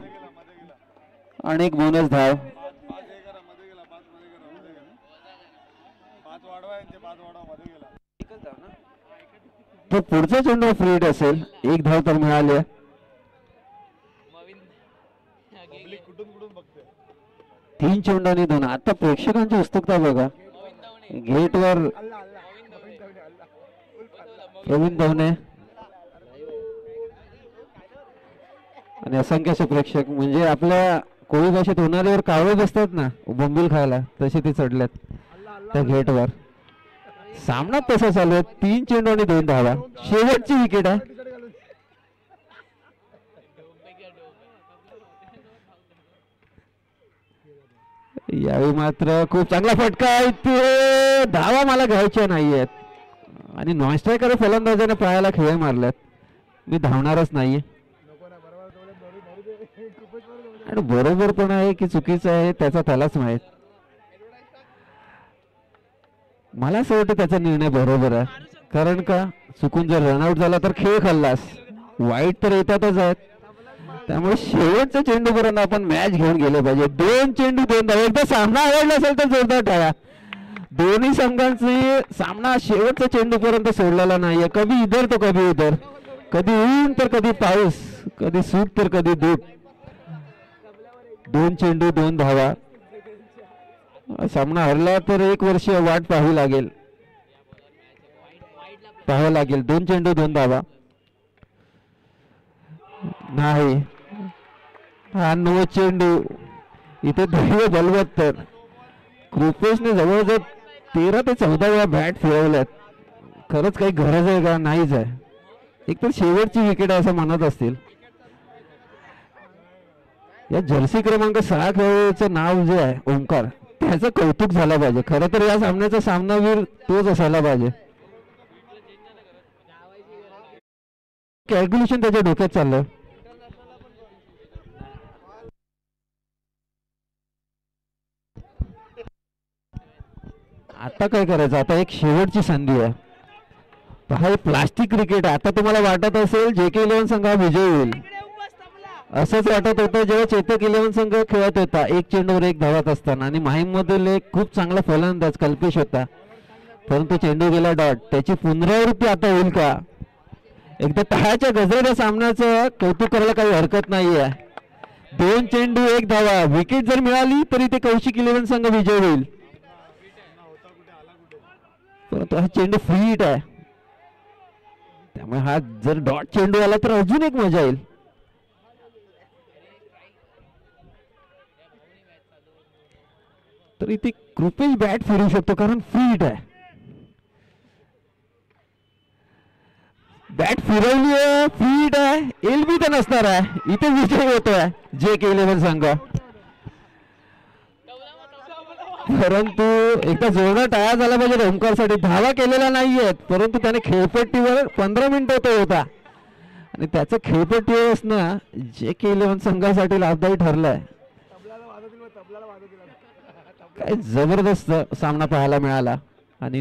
आणि 1 बोनस धाव. तो पुढचा चेंडू फ्रीड असेल. 1 धाव तर मिळाली. 3 चेंडू आणि 2. आता प्रेक्षकांची उत्सुकता बघा. गेटवर प्रवीण धवने आणि असंख्य प्रेक्षक, म्हणजे आपल्या कोळी भाषेत होणाऱ्यावर कावळे बसतात ना बोंबील खायला, तसे ते चढल्यात त्या गेटवर. सामना तसा चालू आहे. 3 चेंडू आणि 2 धावा. शेवटची विकेट आहे. यावेळी मात्र खूप चांगला फटका आहे. ते धावा मला घ्यायच्या नाहीयेत आणि नॉन स्ट्रायकर फलंदाजाने पायाला खेळ मारल्यात. मी धावणारच नाहीये. आणि बरोबर पण आहे की चुकीचं आहे त्याचा त्यालाच माहित. मला असं वाटतं त्याचा निर्णय बरोबर आहे. कारण का चुकून जर रनआउट झाला तर खेळ खाल्लास. वाईट तर येतातच आहेत. त्यामुळे शेवटच्या चेंडूपर्यंत आपण मॅच घेऊन गेले पाहिजे. 2 चेंडू 2 धावा. एकदा सामना आवडला असेल तर जोरदार टाळ्या. दोन्ही संघांचे सामना शेवटच्या चेंडूपर्यंत सोडलेला नाहीये. कधी इधर तो कधी उधर, कधी ऊन तर कधी पाऊस, कधी सूट तर कधी दूध. 2 चेंडू 2 धावा. सामना हरला तर 1 वर्ष वाट पाहावी लागेल. 2 चेंडू 2 धावा. नाही, हा 9 चेंडू. इथे दैव बलवत्तर. कृपेशने जवळजवळ 13 ते 14 वेळा बॅट फिरवल्यात. खरंच काही गरज आहे का? नाहीच आहे. एक तर शेवटची विकेट आहे असं म्हणत असतील. या जर्सी क्रमांक 6 खेळाडूचं नाव जे आहे ओंकार, त्याचं कौतुक झालं पाहिजे. खरं तर या सामन्याचा सामनावीर तोच असायला पाहिजे. कॅल्क्युलेशन त्याच्या डोक्यात चाललं. आता काय करायचं? आता एक शेवटची संधी आहे. पहा, प्लास्टिक क्रिकेट. आता तुम्हाला वाटत असेल JK11 संघ विजय होईल. असंच वाटत होतं जेव्हा चेतक 11 संघ खेळत होता 1 चेंडूवर 1 धावत असताना. आणि माहीम मधील एक खूप चांगला फलंदाज कल्पेश होता, परंतु चेंडू गेला डॉट. त्याची पुनरावृत्ती आता होईल का? एकदा टाळ्याच्या गजराच्या सामन्याचं कौतुक करायला काही हरकत नाहीये. 2 चेंडू 1 धावा. विकेट जर मिळाली तरी ते कौशिक 11 संघ विजय होईल, परंतु हा चेंडू फ्री हिट आहे, त्यामुळे हा जर डॉट चेंडू आला तर अजून एक मजा येईल. तर इथे कृपेश बॅट फिरू शकतो कारण फ्री हिट आहे. बॅट फिरवली आहे, फ्री हिट आहे, एलबी तर नसणार आहे. इथे विजय होतोय JK11 संघ. परंतु एकदा जोरदार टाळ्या झाला पाहिजे ओमकारसाठी. धावा केलेला नाहीयेत, परंतु त्याने खेळपट्टीवर 15 मिनिटं तो होता आणि त्याचं खेळपट्टीवर असणं JK11 संघासाठी लाभदायी ठरलंय. काय जबरदस्त सामना पाहायला मिळाला आणि